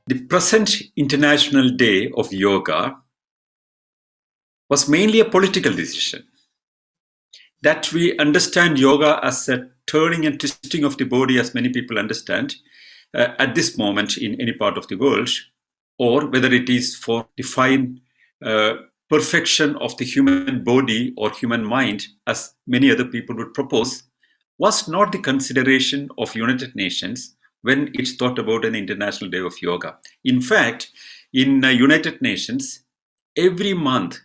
The present International Day of Yoga was mainly a political decision. That we understand yoga as a turning and twisting of the body, as many people understand at this moment in any part of the world, or whether it is for the fine perfection of the human body or human mind, as many other people would propose, was not the consideration of United Nations when it's thought about an International Day of Yoga. In fact, in United Nations, every month,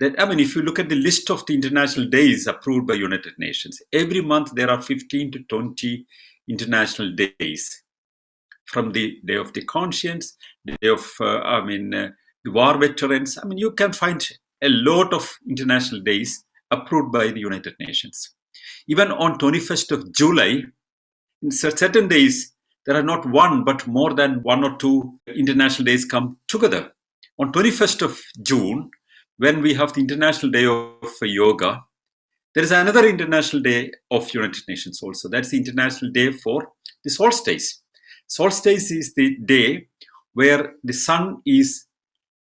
if you look at the list of the international days approved by United Nations, every month there are 15 to 20 international days. From the Day of the Conscience, the Day of, the war veterans. You can find a lot of international days approved by the United Nations. Even on 21st of July, in certain days, there are not one, but more than one or two international days come together. On 21st of June, when we have the International Day of Yoga, there is another International Day of United Nations also. That's the International Day for the solstice. Solstice is the day where the sun is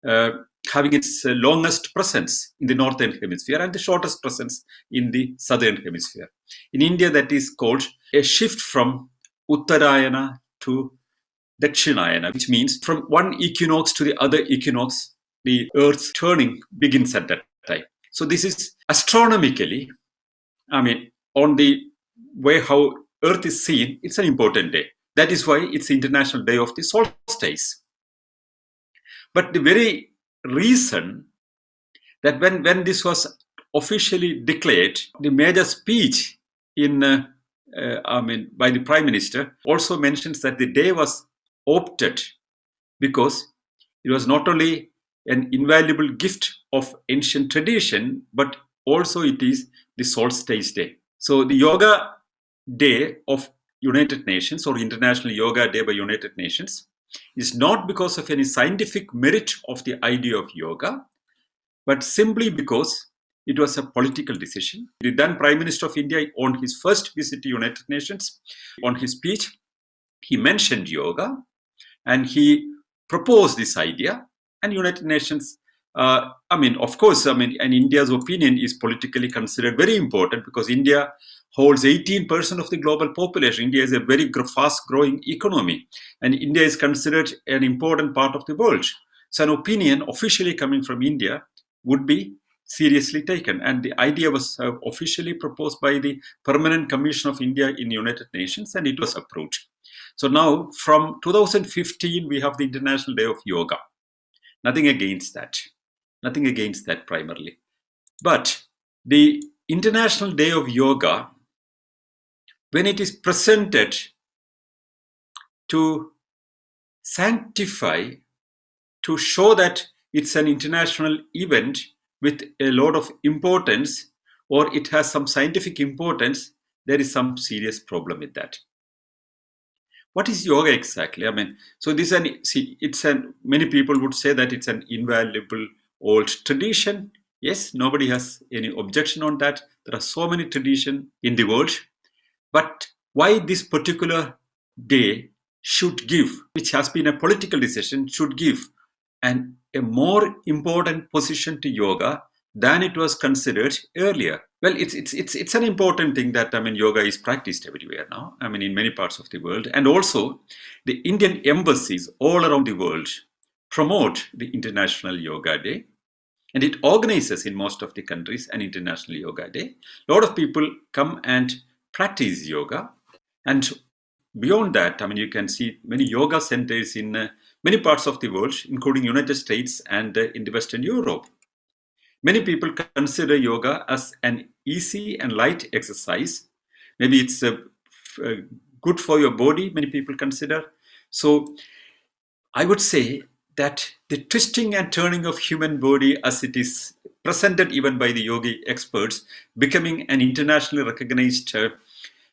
having its longest presence in the northern hemisphere and the shortest presence in the southern hemisphere. In India, that is called a shift from Uttarayana to Dakshinayana, which means from one equinox to the other equinox, the Earth's turning begins at that time. So this is astronomically, on the way how Earth is seen, it's an important day. That is why it's the International Day of the Solstice. But the very reason that when this was officially declared, the major speech in by the Prime Minister also mentions that the day was opted because it was not only an invaluable gift of ancient tradition, but also it is the solstice day. So the Yoga Day of United Nations, or International Yoga Day by United Nations, is not because of any scientific merit of the idea of yoga, but simply because it was a political decision. The then Prime Minister of India, on his first visit to United Nations, on his speech, he mentioned yoga and he proposed this idea, and United Nations, and India's opinion is politically considered very important because India holds 18% of the global population. India is a very fast-growing economy, and India is considered an important part of the world. So an opinion officially coming from India would be seriously taken. And the idea was officially proposed by the Permanent Commission of India in the United Nations, and it was approved. So now, from 2015, we have the International Day of Yoga. Nothing against that. Nothing against that primarily. But the International Day of Yoga, when it is presented to sanctify, to show that it's an international event with a lot of importance, or it has some scientific importance, there is some serious problem with that. What is yoga exactly? So this many people would say that it's an invaluable old tradition. Yes, nobody has any objection on that. There are so many traditions in the world. But why this particular day should give, which has been a political decision, should give a more important position to yoga than it was considered earlier? Well, it's an important thing that yoga is practiced everywhere now. In many parts of the world, and also the Indian embassies all around the world promote the International Yoga Day, and it organizes in most of the countries an International Yoga Day. A lot of people come and practice yoga, and beyond that, you can see many yoga centers in many parts of the world, including United States and in the Western Europe. Many people consider yoga as an easy and light exercise. Maybe it's good for your body, many people consider. So I would say that the twisting and turning of human body as it is presented even by the yogi experts, becoming an internationally recognized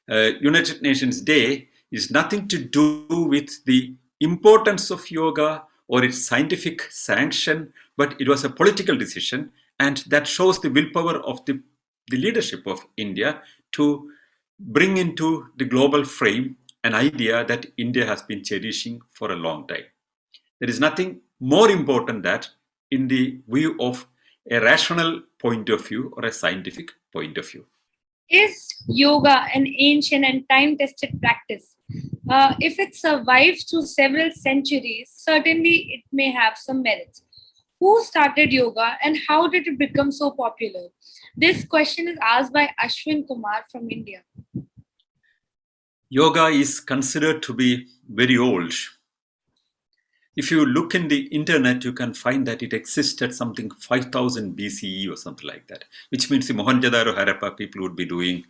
United Nations Day, is nothing to do with the importance of yoga or its scientific sanction, but it was a political decision. And that shows the willpower of the leadership of India to bring into the global frame an idea that India has been cherishing for a long time. There is nothing more important that in the view of a rational point of view or a scientific point of view. Is yoga an ancient and time tested practice? If it survives through several centuries, certainly it may have some merits. Who started yoga and how did it become so popular? This question is asked by Ashwin Kumar from India. Yoga is considered to be very old. If you look in the internet, you can find that it existed something 5000 BCE or something like that, which means the Mohenjo-daro Harappa people would be doing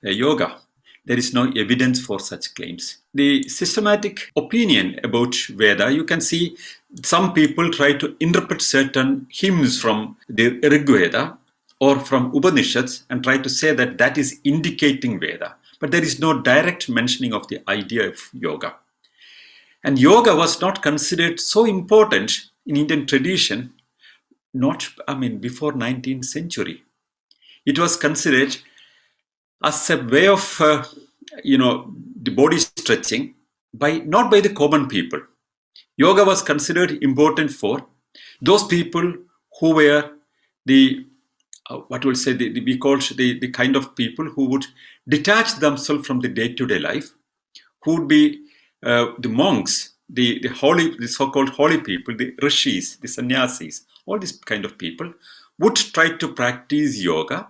yoga. There is no evidence for such claims. The systematic opinion about Veda, you can see some people try to interpret certain hymns from the Rig Veda or from Upanishads and try to say that that is indicating Veda. But there is no direct mentioning of the idea of yoga. And yoga was not considered so important in Indian tradition, before 19th century. It was considered as a way of, the body stretching, not by the common people. Yoga was considered important for those people who were the kind of people who would detach themselves from the day-to-day life, who would be the monks, the so-called holy people, the rishis, the sannyasis, all these kind of people would try to practice yoga,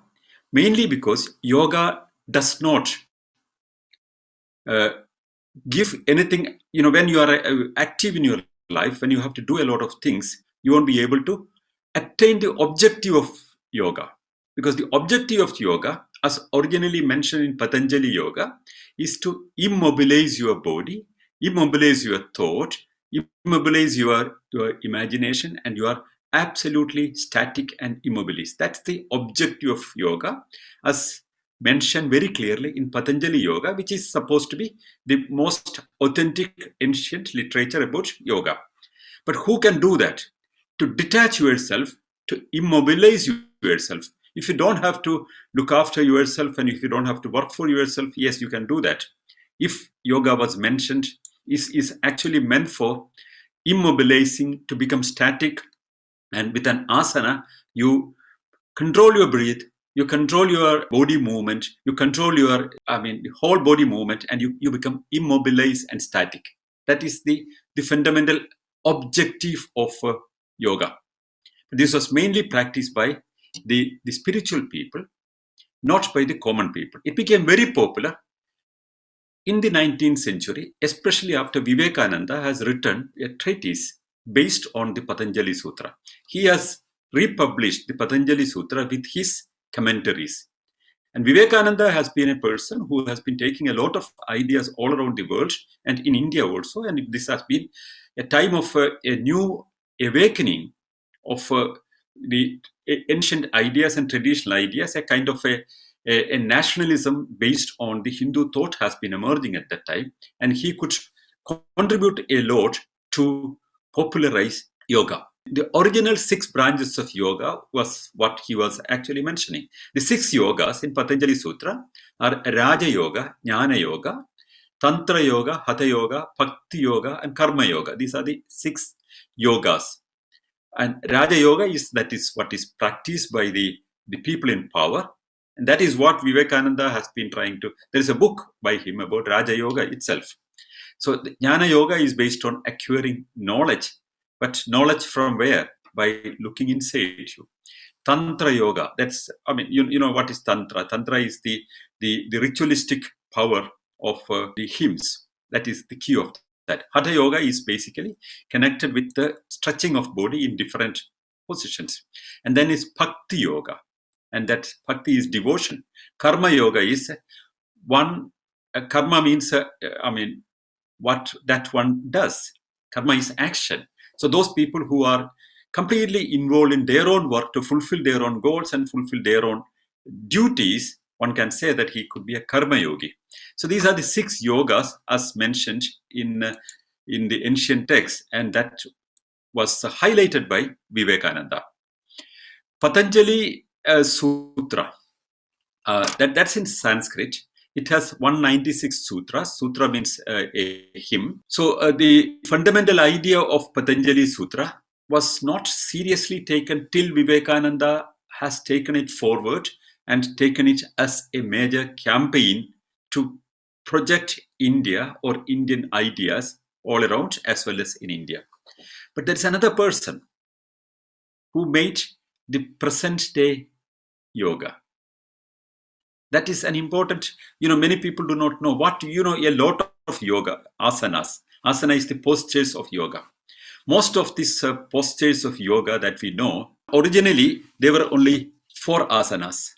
mainly because yoga does not give anything. When you are active in your life, when you have to do a lot of things, you won't be able to attain the objective of yoga. Because the objective of yoga, as originally mentioned in Patanjali Yoga, is to immobilize your body, immobilize your thought, immobilize your imagination, and you are absolutely static and immobilized. That's the objective of yoga, as mentioned very clearly in Patanjali Yoga, which is supposed to be the most authentic ancient literature about yoga. But who can do that? To detach yourself, to immobilize yourself. If you don't have to look after yourself and if you don't have to work for yourself, yes, you can do that. If yoga was mentioned, is actually meant for immobilizing, to become static, and with an asana, you control your breath, you control your body movement, you control your, the whole body movement, and you become immobilized and static. That is the fundamental objective of yoga. This was mainly practiced by the spiritual people, not by the common people. It became very popular in the 19th century, especially after Vivekananda has written a treatise based on the Patanjali Sutra. He has republished the Patanjali Sutra with his commentaries. And Vivekananda has been a person who has been taking a lot of ideas all around the world and in India also. And this has been a time of a new awakening of the ancient ideas and traditional ideas, a kind of a nationalism based on the Hindu thought has been emerging at that time. And he could contribute a lot to popularize yoga. The original 6 branches of yoga was what he was actually mentioning. The 6 yogas in Patanjali Sutra are Raja Yoga, Jnana Yoga, Tantra Yoga, Hatha Yoga, Bhakti Yoga, and Karma Yoga. These are the 6 yogas. And Raja Yoga is what is practiced by the people in power. And that is what Vivekananda has been trying to. There is a book by him about Raja Yoga itself. So the Jnana Yoga is based on acquiring knowledge. But knowledge from where? By looking inside you. Tantra Yoga, that's, you know what is Tantra? Tantra is the ritualistic power of the hymns. That is the key of that. Hatha Yoga is basically connected with the stretching of body in different positions. And then is Bhakti Yoga. And that Bhakti is devotion. Karma Yoga is karma means, what that one does. Karma is action. So those people who are completely involved in their own work to fulfill their own goals and fulfill their own duties, one can say that he could be a karma yogi. So these are the 6 yogas as mentioned in the ancient texts, and that was highlighted by Vivekananda. Patanjali Sutra, that's in Sanskrit. It has 196 sutras. Sutra means a hymn. So the fundamental idea of Patanjali Sutra was not seriously taken till Vivekananda has taken it forward and taken it as a major campaign to project India or Indian ideas all around as well as in India. But there is another person who made the present day yoga. That is an important, many people do not know what, a lot of yoga, asanas. Asana is the postures of yoga. Most of these postures of yoga that we know, originally there were only 4 asanas.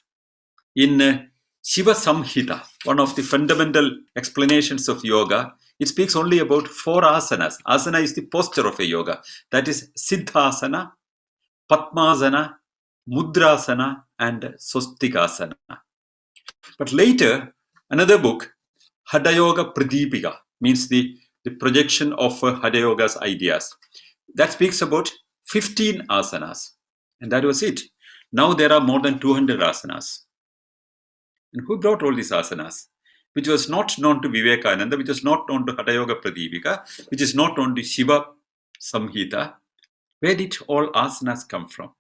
In Shiva Samhita, one of the fundamental explanations of yoga, it speaks only about 4 asanas. Asana is the posture of a yoga. That is Siddhasana, Padmasana, Mudrasana, and Swastikasana. But later, another book, Hatha Yoga Pradipika, means the projection of Hatha Yoga's ideas. That speaks about 15 asanas. And that was it. Now there are more than 200 asanas. And who brought all these asanas? Which was not known to Vivekananda, which was not known to Hatha Yoga Pradipika, which is not known to Shiva Samhita. Where did all asanas come from?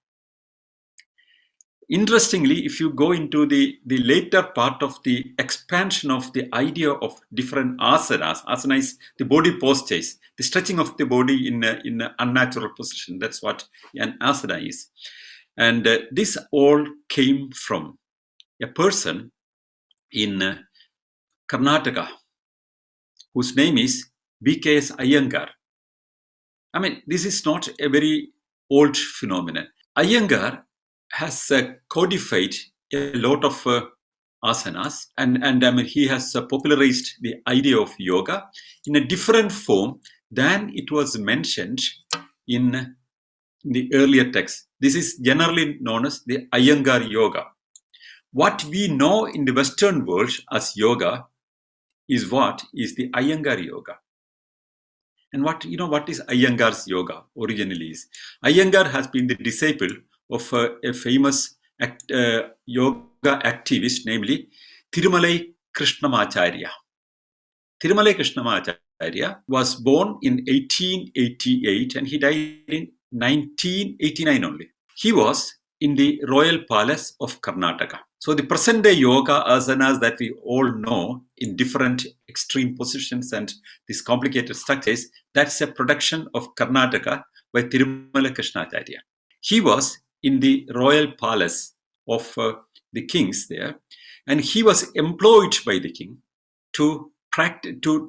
Interestingly, if you go into the later part of the expansion of the idea of different asanas, asana is the body postures, the stretching of the body in an unnatural position. That's what an asana is. And this all came from a person in Karnataka whose name is B.K.S. Iyengar. I mean, this is not a very old phenomenon. Iyengar has codified a lot of asanas, and I mean, he has popularized the idea of yoga in a different form than it was mentioned in the earlier text. This is generally known as the Iyengar yoga. What we know in the Western world as yoga is what is the Iyengar yoga. And what is Iyengar's yoga originally is? Iyengar has been the disciple of a famous yoga activist, namely Tirumalai Krishnamacharya. Tirumalai Krishnamacharya was born in 1888 and he died in 1989 only. He was in the royal palace of Karnataka. So the present day yoga asanas that we all know in different extreme positions and these complicated structures, that's a production of Karnataka by Tirumalai Krishnamacharya. He was in the royal palace of the kings there, and he was employed by the king to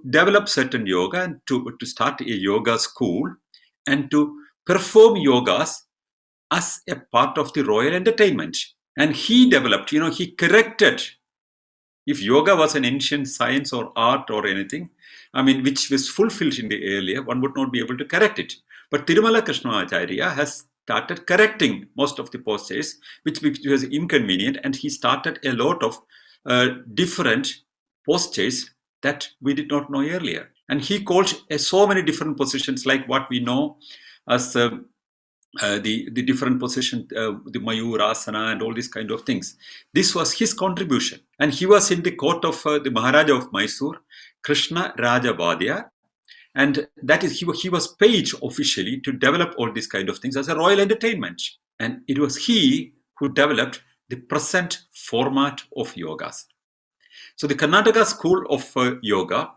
develop certain yoga and to start a yoga school and to perform yogas as a part of the royal entertainment. And he developed, he corrected, if yoga was an ancient science or art or anything, I mean, which was fulfilled in the earlier, one would not be able to correct it. But Tirumalai Krishnamacharya has started correcting most of the postures, which was inconvenient, and he started a lot of different postures that we did not know earlier. And he called so many different positions, like what we know as the different position, the Mayurasana and all these kind of things. This was his contribution. And he was in the court of the Maharaja of Mysore, Krishna Raja Vadya. And that is, he was paid officially to develop all these kind of things as a royal entertainment. And it was he who developed the present format of yogas. So the Karnataka school of yoga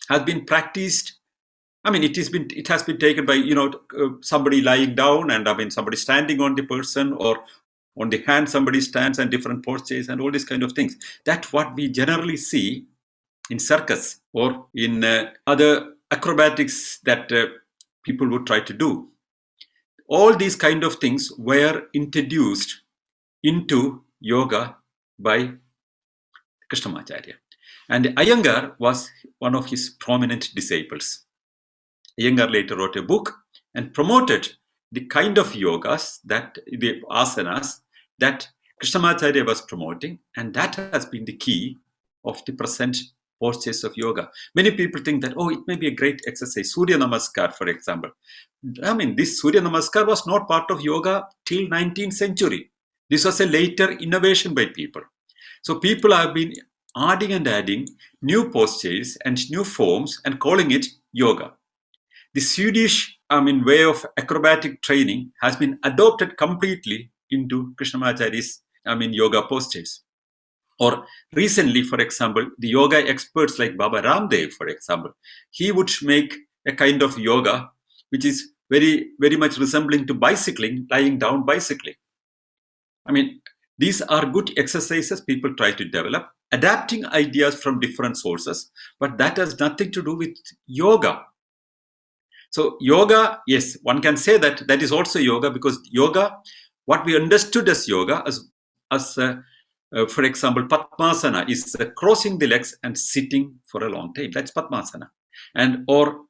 has been practiced. I mean, it has been taken by, somebody lying down and somebody standing on the person, or on the hand somebody stands and different postures and all these kind of things. That's what we generally see in circus or in other acrobatics that people would try to do. All these kind of things were introduced into yoga by Krishnamacharya. And Iyengar was one of his prominent disciples. Iyengar later wrote a book and promoted the kind of yogas, that the asanas that Krishnamacharya was promoting, and that has been the key of the present postures of yoga. Many people think that, it may be a great exercise. Surya Namaskar, for example. I mean, this Surya Namaskar was not part of yoga till 19th century. This was a later innovation by people. So people have been adding and adding new postures and new forms and calling it yoga. The Swedish, way of acrobatic training has been adopted completely into Krishnamacharya's, yoga postures. Or recently, for example, the yoga experts like Baba Ramdev, for example, he would make a kind of yoga which is very, very much resembling to bicycling, lying down bicycling. These are good exercises people try to develop, adapting ideas from different sources, but that has nothing to do with yoga. So yoga, yes, one can say that that is also yoga, because yoga, what we understood as yoga, for example, Padmasana is crossing the legs and sitting for a long time. That's Padmasana. And or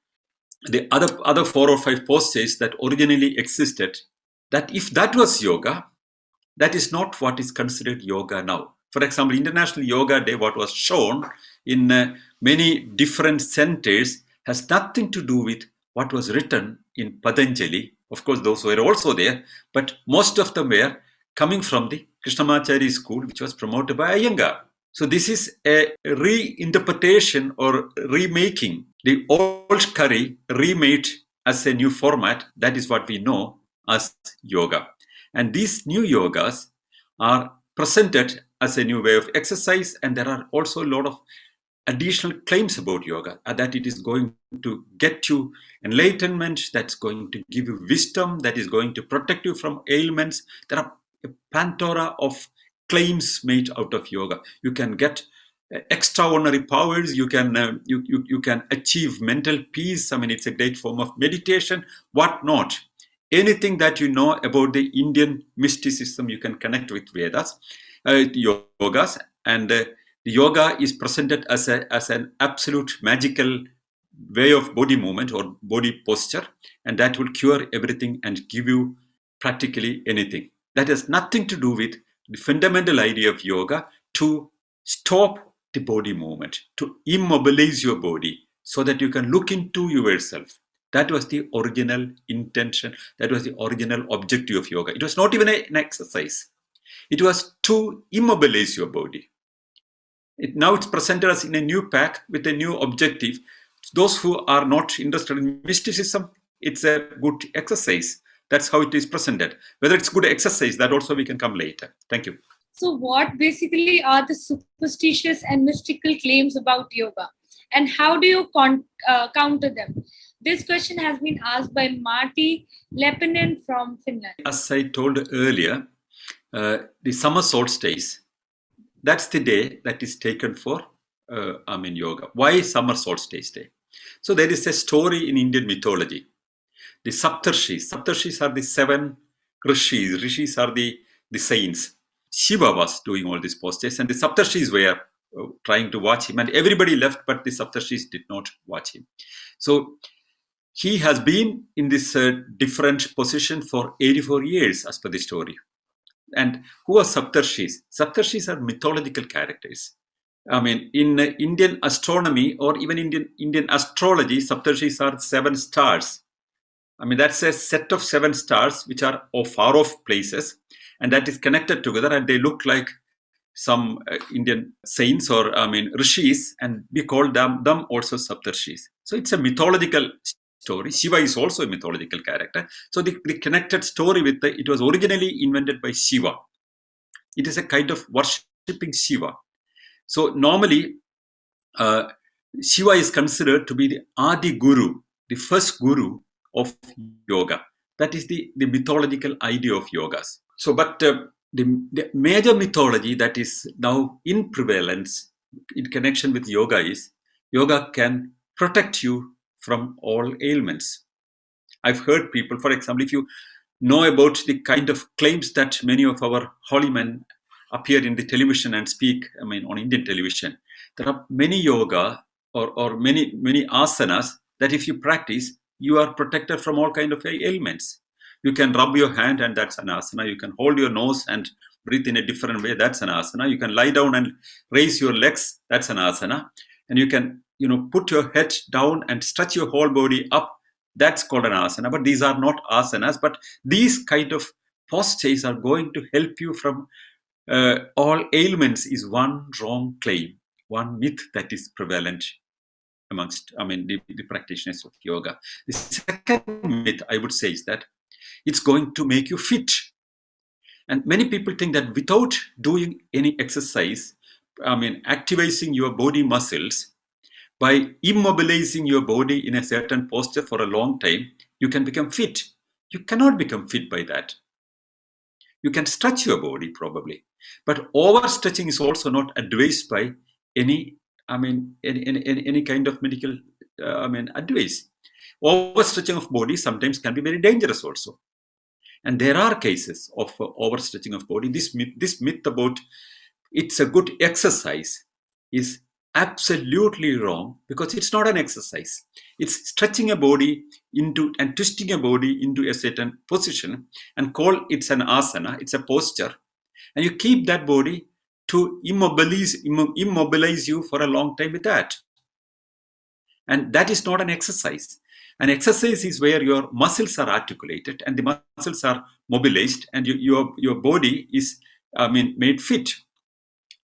the other 4 or 5 postures that originally existed, that if that was yoga, that is not what is considered yoga now. For example, International Yoga Day, what was shown in many different centers, has nothing to do with what was written in Patanjali. Of course, those were also there, but most of them were coming from the Krishnamacharya school, which was promoted by Iyengar. So this is a reinterpretation or remaking the old curry remade as a new format. That is what we know as yoga. And these new yogas are presented as a new way of exercise, and there are also a lot of additional claims about yoga, that it is going to get you enlightenment, that's going to give you wisdom, that is going to protect you from ailments. There are a plethora of claims made out of yoga. You can get extraordinary powers. You can you can achieve mental peace. It's a great form of meditation. What not? Anything that you know about the Indian mysticism, you can connect with Vedas, yogas, and the yoga is presented as an absolute magical way of body movement or body posture, and that will cure everything and give you practically anything. That has nothing to do with the fundamental idea of yoga, to stop the body movement, to immobilize your body so that you can look into yourself. That was the original intention. That was the original objective of yoga. It was not even an exercise. It was to immobilize your body. Now it's presented as in a new pack with a new objective. Those who are not interested in mysticism, it's a good exercise. That's how it is presented. Whether it's good exercise, that also we can come later. Thank you. So what basically are the superstitious and mystical claims about yoga, and how do you counter them? This question has been asked by Marty Lepinen from Finland. As I told earlier, the summer solstice, that's the day that is taken for yoga. Why summer solstice day? So there is a story in Indian mythology. The Saptarshis. Saptarshis are the 7 rishis. Rishis are the saints. Shiva was doing all these postures, and the Saptarshis were trying to watch him, and everybody left, but the Saptarshis did not watch him. So he has been in this different position for 84 years, as per the story. And who are Saptarshis? Saptarshis are mythological characters. In Indian astronomy or even Indian astrology, Saptarshis are 7 stars. That's a set of 7 stars which are far off places, and that is connected together, and they look like some Indian saints or rishis, and we call them also Saptarshis. So it's a mythological story. Shiva is also a mythological character. So the connected story with it was originally invented by Shiva. It is a kind of worshipping Shiva. So normally, Shiva is considered to be the Adi Guru, the first Guru of yoga. That is the mythological idea of yogas. So, but the major mythology that is now in prevalence in connection with yoga is yoga can protect you from all ailments. I've heard people, for example, if you know about the kind of claims that many of our holy men appear in the television and speak, on Indian television, there are many yoga or many asanas that if you practice, you are protected from all kind of ailments. You can rub your hand, and that's an asana. You can hold your nose and breathe in a different way. That's an asana. You can lie down and raise your legs. That's an asana. And you can, put your head down and stretch your whole body up. That's called an asana. But these are not asanas. But these kind of postures are going to help you from all ailments is one wrong claim. one myth that is prevalent amongst, the practitioners of yoga. The second myth, I would say, is that it's going to make you fit. And many people think that without doing any exercise, activating your body muscles, by immobilizing your body in a certain posture for a long time, you can become fit. You cannot become fit by that. You can stretch your body probably, but overstretching is also not advised by any kind of medical advice. Overstretching of body sometimes can be very dangerous also, and there are cases of overstretching of body. This myth about it's a good exercise is absolutely wrong, because it's not an exercise. It's stretching a body into and twisting a body into a certain position and call it's an asana. It's a posture, and you keep that body to immobilize you for a long time with that. And that is not an exercise. An exercise is where your muscles are articulated and the muscles are mobilized, and your body is made fit.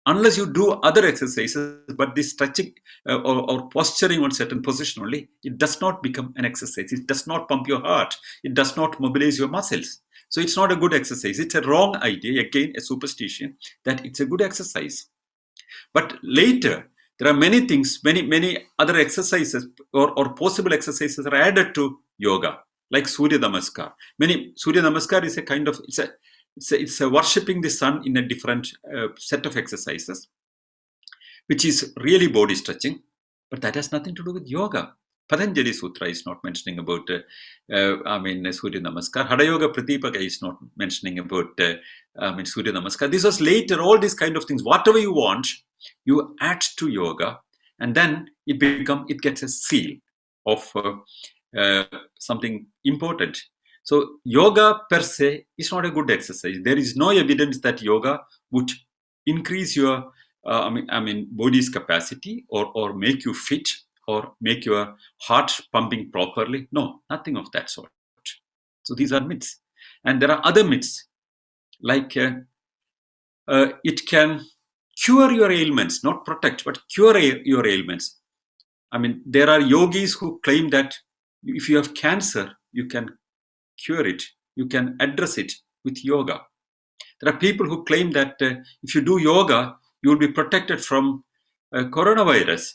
Unless you do other exercises, but this stretching or posturing on certain position only, it does not become an exercise. It does not pump your heart. It does not mobilize your muscles. So it's not a good exercise. It's a wrong idea, again, a superstition, that it's a good exercise. But later, there are many things, many other exercises or possible exercises are added to yoga, like Surya Namaskar. Surya Namaskar is a kind of, it's a worshipping the sun in a different set of exercises, which is really body stretching, but that has nothing to do with yoga. Patanjali Sutra is not mentioning about Surya Namaskar. Hada Yoga Pratipaka is not mentioning about Surya Namaskar. This was later. All these kind of things, whatever you want, you add to yoga, and then it gets a seal of something important. So yoga per se is not a good exercise. There is no evidence that yoga would increase your body's capacity or make you fit or make your heart pumping properly. No, nothing of that sort. So these are myths. And there are other myths, like it can cure your ailments, not protect, but cure your ailments. There are yogis who claim that if you have cancer, you can cure it, you can address it with yoga. There are people who claim that if you do yoga, you will be protected from coronavirus.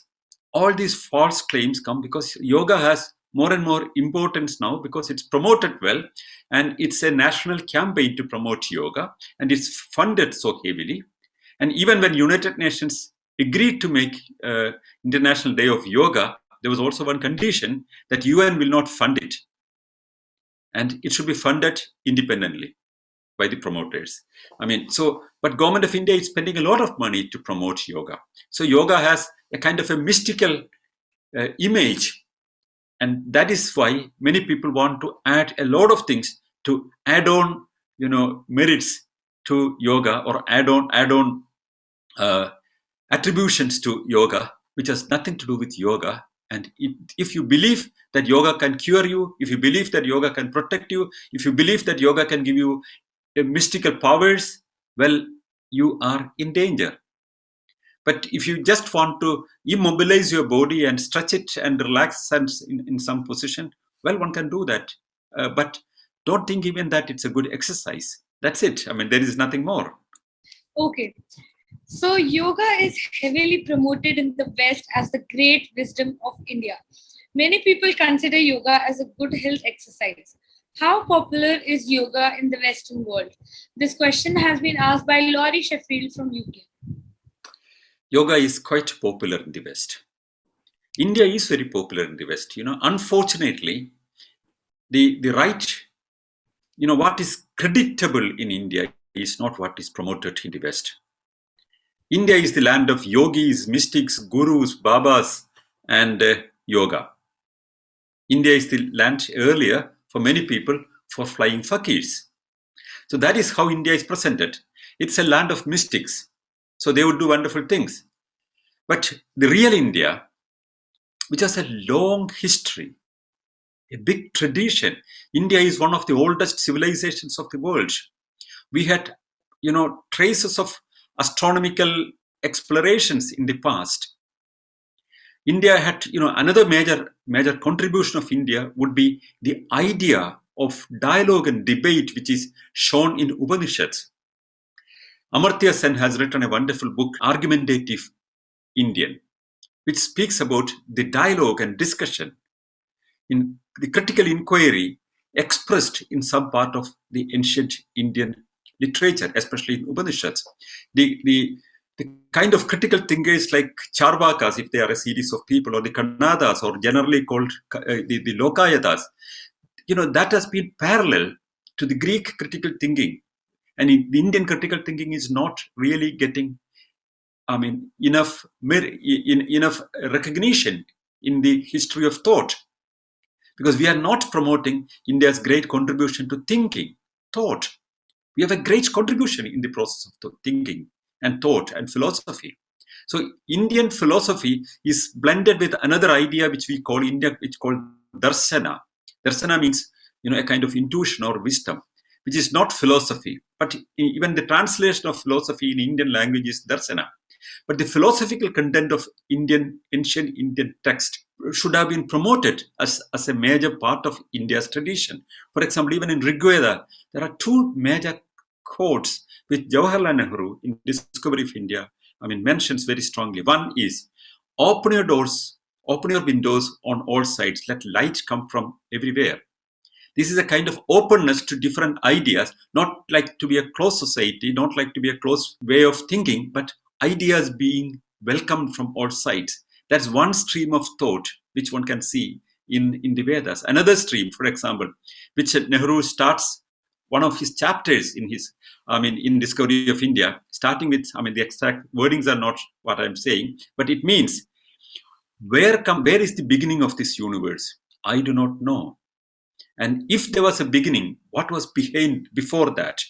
All these false claims come because yoga has more and more importance now, because it's promoted well, and it's a national campaign to promote yoga, and it's funded so heavily. And even when United Nations agreed to make International Day of Yoga, there was also one condition, that UN will not fund it, and it should be funded independently by the promoters. But Government of India is spending a lot of money to promote yoga. So yoga has a kind of a mystical image, and that is why many people want to add a lot of things to add on, merits to yoga, or add on attributions to yoga, which has nothing to do with yoga. And if you believe that yoga can cure you, if you believe that yoga can protect you, if you believe that yoga can give you mystical powers, well, you are in danger. But if you just want to immobilize your body and stretch it and relax and in some position, well, one can do that. But don't think even that it's a good exercise. That's it. There is nothing more. Okay. So yoga is heavily promoted in the West as the great wisdom of India. Many people consider yoga as a good health exercise. How popular is yoga in the Western world? This question has been asked by Laurie Sheffield from UK. Yoga is quite popular in the West. India is very popular in the West. Unfortunately, the right, what is creditable in India is not what is promoted in the West. India is the land of yogis, mystics, gurus, babas, and yoga. India is the land earlier for many people for flying fakirs. So that is how India is presented. It's a land of mystics. So they would do wonderful things. But the real India, which has a long history, a big tradition. India is one of the oldest civilizations of the world. We had, traces of astronomical explorations in the past, India had, another major contribution of India would be the idea of dialogue and debate, which is shown in Upanishads. Amartya Sen has written a wonderful book, Argumentative Indian, which speaks about the dialogue and discussion in the critical inquiry expressed in some part of the ancient Indian literature, especially in Upanishads. The kind of critical thinkers like Charvakas, if they are a series of people, or the Kannadas, or generally called the Lokayatas, that has been parallel to the Greek critical thinking. And the Indian critical thinking is not really getting, enough recognition in the history of thought, because we are not promoting India's great contribution to thinking, thought. We have a great contribution in the process of thinking and thought and philosophy. So Indian philosophy is blended with another idea which we call darsana. Darsana means, a kind of intuition or wisdom, which is not philosophy. But even the translation of philosophy in Indian language is darsana. But the philosophical content of ancient Indian text should have been promoted as a major part of India's tradition. For example, even in Rigveda, there are two major quotes which Jawaharlal Nehru in Discovery of India, mentions very strongly. One is, open your doors, open your windows on all sides, let light come from everywhere. This is a kind of openness to different ideas, not like to be a closed society, not like to be a closed way of thinking, but ideas being welcomed from all sides. That's one stream of thought which one can see in the Vedas. Another stream, for example, which Nehru starts one of his chapters in his, in Discovery of India, starting with, the exact wordings are not what I'm saying, but it means, where is the beginning of this universe? I do not know. And if there was a beginning, what was before that?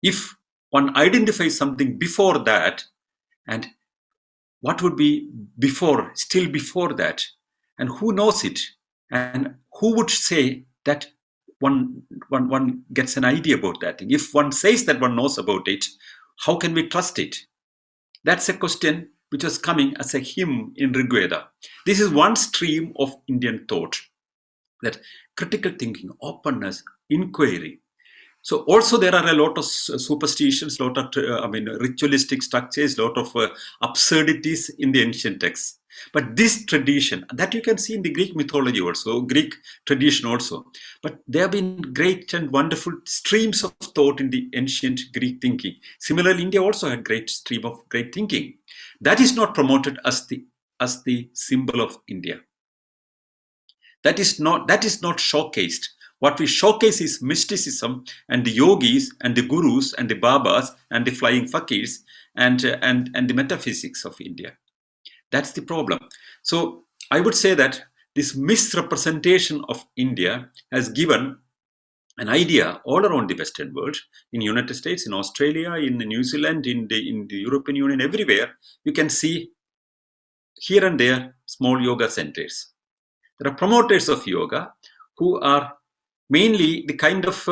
If one identifies something before that, and what would be still before that? And who knows it? And who would say that one gets an idea about that thing? If one says that one knows about it, how can we trust it? That's a question which was coming as a hymn in Rigveda. This is one stream of Indian thought, that critical thinking, openness, inquiry. So also there are a lot of superstitions, lot of ritualistic structures, lot of absurdities in the ancient texts. But this tradition, that you can see in the Greek mythology also, Greek tradition also. But there have been great and wonderful streams of thought in the ancient Greek thinking. Similarly, India also had great stream of great thinking. That is not promoted as the symbol of India. That is not showcased. What we showcase is mysticism and the yogis and the gurus and the babas and the flying fakirs and the metaphysics of India. That's the problem. So I would say that this misrepresentation of India has given an idea all around the Western world, in the United States, in Australia, in New Zealand, in the European Union, everywhere. You can see here and there small yoga centers. There are promoters of yoga who are mainly the kind of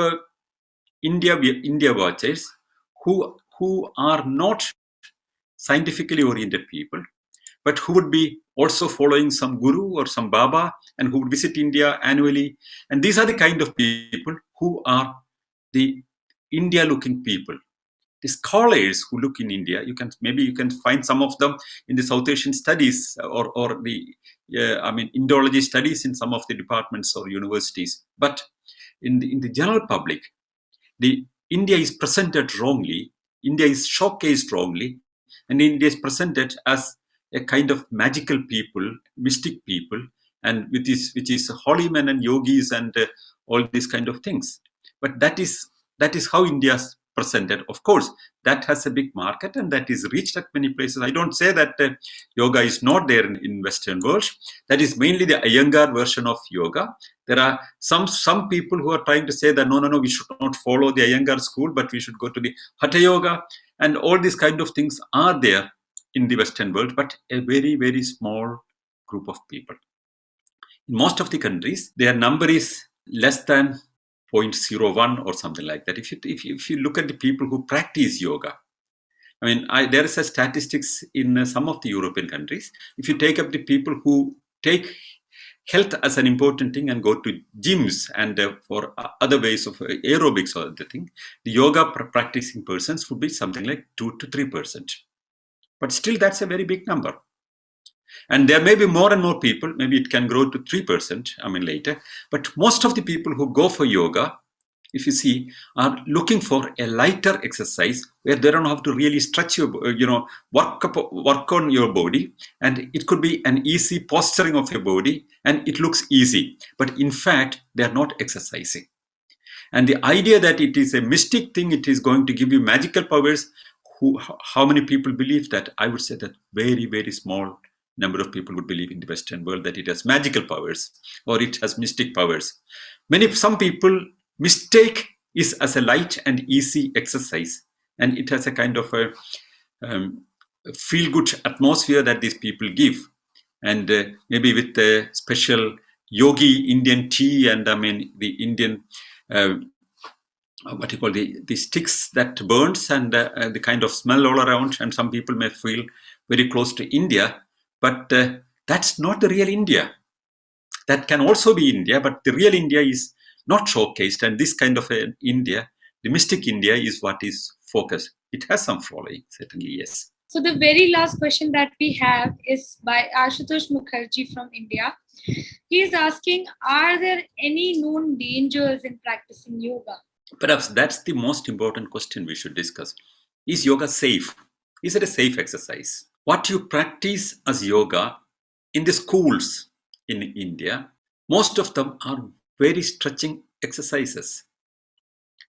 India watchers who are not scientifically oriented people, but who would be also following some guru or some baba and who would visit India annually. And these are the kind of people who are the India-looking people. The scholars who look in India, you can find some of them in the South Asian studies or the Indology studies in some of the departments or universities. But in the general public, the India is presented wrongly. India is showcased wrongly, and India is presented as a kind of magical people, mystic people, and which is holy men and yogis and all these kind of things. But that is how India is presented. Of course, that has a big market and that is reached at many places. I don't say that yoga is not there in Western world. That is mainly the Iyengar version of yoga. There are some people who are trying to say that no, we should not follow the Iyengar school, but we should go to the Hatha yoga, and all these kind of things are there in the Western world, but a very, very small group of people. In most of the countries, their number is less than 0.01 or something like that. If you look at the people who practice yoga, I mean, there is a statistics in some of the European countries. If you take up the people who take health as an important thing and go to gyms and for other ways of aerobics or other thing, the yoga practicing persons would be something like 2 to 3%. But still, that's a very big number. And there may be more and more people, maybe it can grow to 3%, I mean, later. But most of the people who go for yoga, if you see, are looking for a lighter exercise where they don't have to really stretch your, work on your body. And it could be an easy posturing of your body and it looks easy. But in fact, they're not exercising. And the idea that it is a mystic thing, it is going to give you magical powers, how many people believe that? I would say that very, very small number of people would believe in the Western world that it has magical powers or it has mystic powers. Some people mistake is as a light and easy exercise, and it has a kind of a feel-good atmosphere that these people give, and maybe with the special yogi Indian tea and I mean the Indian what you call the sticks that burns and the kind of smell all around, and some people may feel very close to India, but that's not the real India. That can also be India, but the real India is not showcased, and this kind of India, the mystic India, is what is focused. It has some following, certainly, yes. So the very last question that we have is by Ashutosh Mukherjee from India. He is asking, are there any known dangers in practicing yoga? Perhaps that's the most important question we should discuss. Is yoga safe? Is it a safe exercise? What you practice as yoga in the schools in India, most of them are very stretching exercises.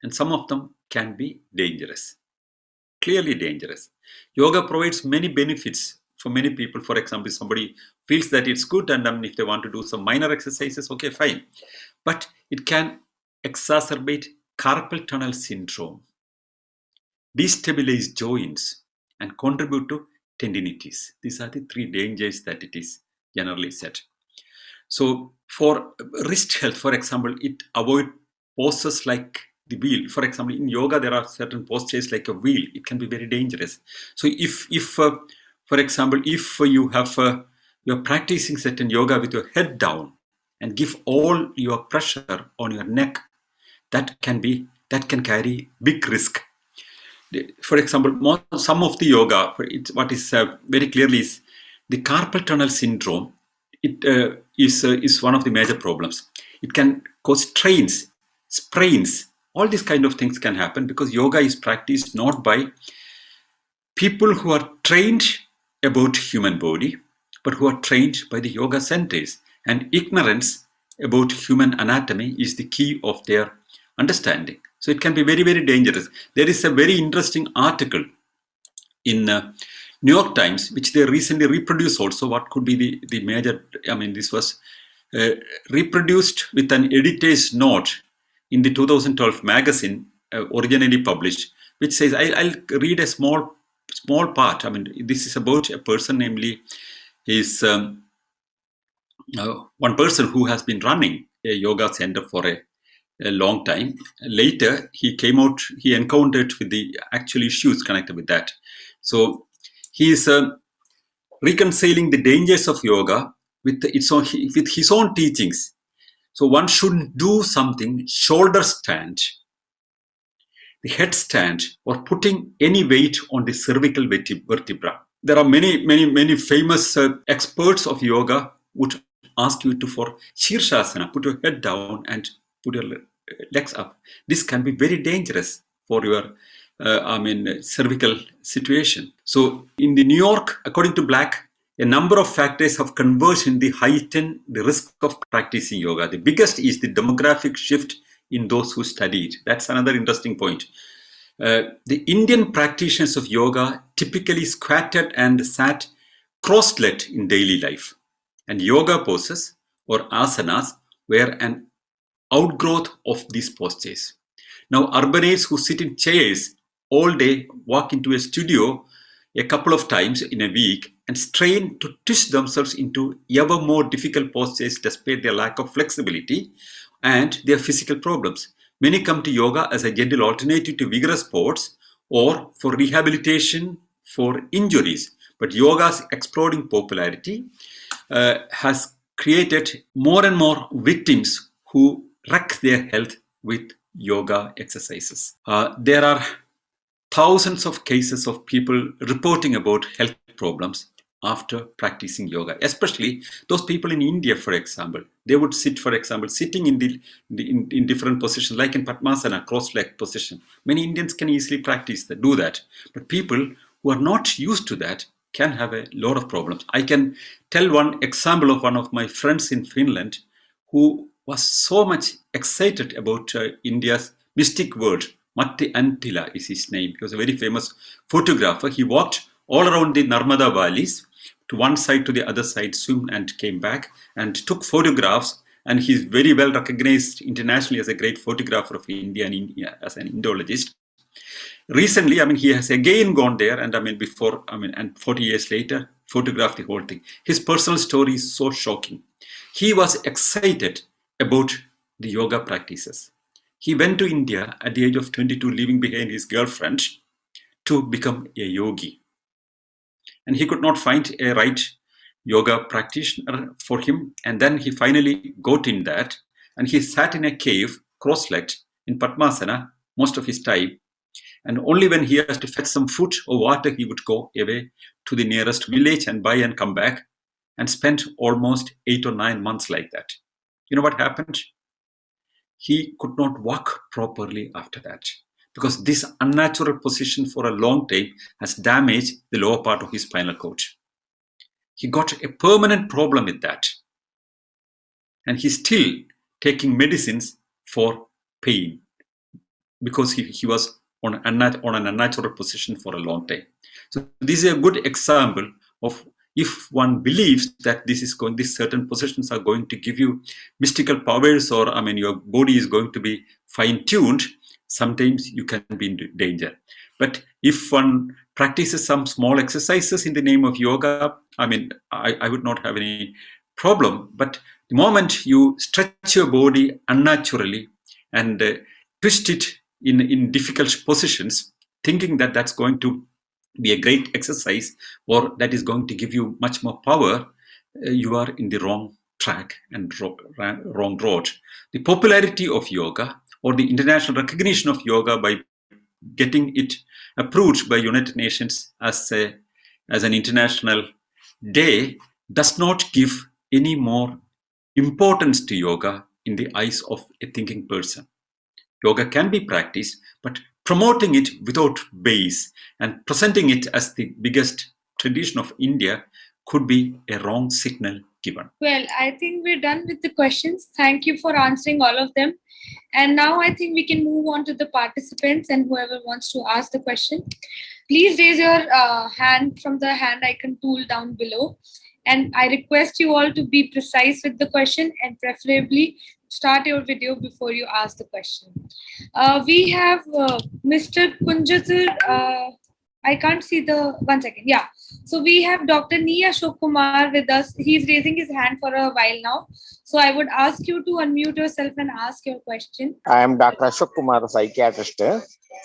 And some of them can be dangerous, clearly dangerous. Yoga provides many benefits for many people. For example, somebody feels that it's good and if they want to do some minor exercises, okay, fine. But it can exacerbate carpal tunnel syndrome, destabilize joints, and contribute to tendinitis. These are the three dangers that it is generally said. So for wrist health, for example, it avoids poses like the wheel. For example, in yoga, there are certain postures like a wheel. It can be very dangerous. So if for example, if you're practicing certain yoga with your head down and give all your pressure on your neck, that can carry big risk. For example, some of the yoga, what is very clearly is the carpal tunnel syndrome. It is one of the major problems. It can cause strains, sprains. All these kind of things can happen because yoga is practiced not by people who are trained about human body, but who are trained by the yoga centers. And ignorance about human anatomy is the key of their understanding. So it can be very, very dangerous. There is a very interesting article in New York Times, which they recently reproduced also. What could be the major, I mean, this was reproduced with an editor's note in the 2012 magazine, originally published, which says, I'll read a small part. I mean, this is about a person, namely, is one person who has been running a yoga center for a long time. Later, he encountered with the actual issues connected with that. So he is reconciling the dangers of yoga with his own teachings. So one shouldn't do something shoulder stand, the headstand, or putting any weight on the cervical vertebra. There are many famous experts of yoga would ask you to for Shirshasana, put your head down and put your legs up. This can be very dangerous for your cervical situation. So in the New York, according to Black, a number of factors have converged in the heighten the risk of practicing yoga. The biggest is the demographic shift in those who study it. That's another interesting point. The Indian practitioners of yoga typically squatted and sat cross-legged in daily life. And yoga poses or asanas were an outgrowth of these postures. Now, urbanites who sit in chairs all day walk into a studio a couple of times in a week and strain to twist themselves into ever more difficult postures despite their lack of flexibility and their physical problems. Many come to yoga as a gentle alternative to vigorous sports or for rehabilitation for injuries. But yoga's exploding popularity has created more and more victims who wreck their health with yoga exercises. There are thousands of cases of people reporting about health problems after practicing yoga, especially those people in India, for example. They would sit, for example, sitting in different positions, like in Padmasana, cross-leg position. Many Indians can easily practice that, do that. But people who are not used to that can have a lot of problems. I can tell one example of one of my friends in Finland who was so much excited about India's mystic world. Matti Antila is his name. He was a very famous photographer. He walked all around the Narmada valleys, to one side to the other side, swim and came back and took photographs. And he's very well recognized internationally as a great photographer of India and India as an Indologist. Recently, he has again gone there, and and 40 years later, photographed the whole thing. His personal story is so shocking. He was excited about the yoga practices. He went to India at the age of 22, leaving behind his girlfriend, to become a yogi. And he could not find a right yoga practitioner for him. And then he finally got in that, and he sat in a cave, cross-legged, in Padmasana most of his time. And only when he has to fetch some food or water, he would go away to the nearest village and buy and come back, and spent almost 8 or 9 months like that. You know what happened? He could not walk properly after that, because this unnatural position for a long time has damaged the lower part of his spinal cord. He got a permanent problem with that. And he's still taking medicines for pain, because he was on an unnatural position for a long time. So this is a good example of, if one believes that these certain positions are going to give you mystical powers, or your body is going to be fine-tuned, sometimes you can be in danger. But if one practices some small exercises in the name of yoga, I would not have any problem. But the moment you stretch your body unnaturally and twist it in difficult positions, thinking that that's going to be a great exercise, or that is going to give you much more power, you are in the wrong track and wrong road. The popularity of yoga, or the international recognition of yoga by getting it approved by United Nations as an international day, does not give any more importance to yoga in the eyes of a thinking person. Yoga can be practiced, but promoting it without base and presenting it as the biggest tradition of India could be a wrong signal given. Well, I think we're done with the questions. Thank you for answering all of them. And now I think we can move on to the participants, and whoever wants to ask the question, please raise your hand from the hand icon tool down below. And I request you all to be precise with the question, and preferably start your video before you ask the question. We have Mr. Kunjathur. I can't see the 1 second. Yeah. So we have Dr. Nia Ashok Kumar with us. He's raising his hand for a while now. So I would ask you to unmute yourself and ask your question. I am Dr. Ashok Kumar, a psychiatrist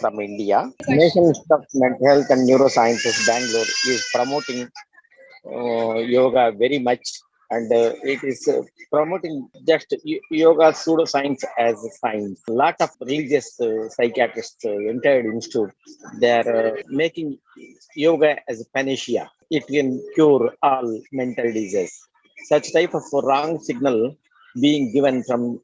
from India. National Institute of Mental Health and Neurosciences, Bangalore, is promoting yoga very much, and it is promoting just yoga pseudoscience as a science. A lot of religious psychiatrists entered institute. They are making yoga as a panacea. It can cure all mental diseases. Such type of wrong signal being given from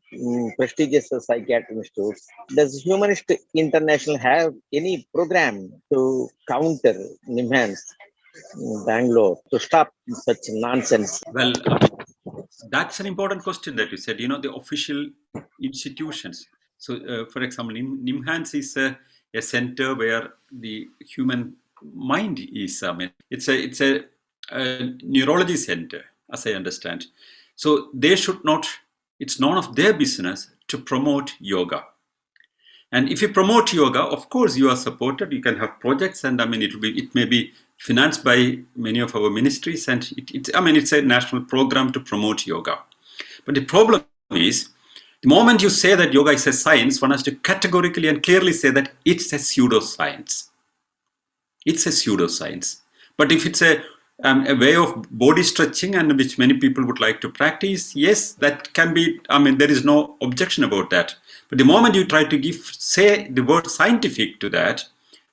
prestigious psychiatric institutes. Does Humanist International have any program to counter NIMHANS Bangalore to stop such nonsense? Well, that's an important question that you said. The official institutions. So, for example, NIMHANS is a center where the human mind is. It's a neurology center, as I understand. So they should not. It's none of their business to promote yoga. And if you promote yoga, of course you are supported. You can have projects, and it may be financed by many of our ministries, and it's a national program to promote yoga. But the problem is, the moment you say that yoga is a science, one has to categorically and clearly say that it's a pseudoscience. it's a pseudoscience. But if it's a way of body stretching and which many people would like to practice, yes, that can be, there is no objection about that. But the moment you try to say the word scientific to that,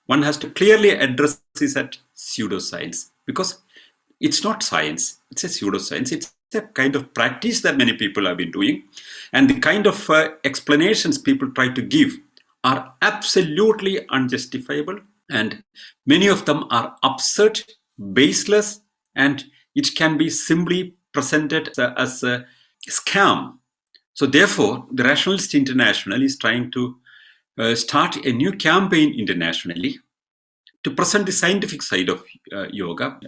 one has to clearly address this at pseudoscience, because it's not science, it's a pseudoscience. It's a kind of practice that many people have been doing. And the kind of explanations people try to give are absolutely unjustifiable. And many of them are absurd, baseless, and it can be simply presented as a scam. So therefore, the Rationalist International is trying to start a new campaign internationally to present the scientific side of yoga.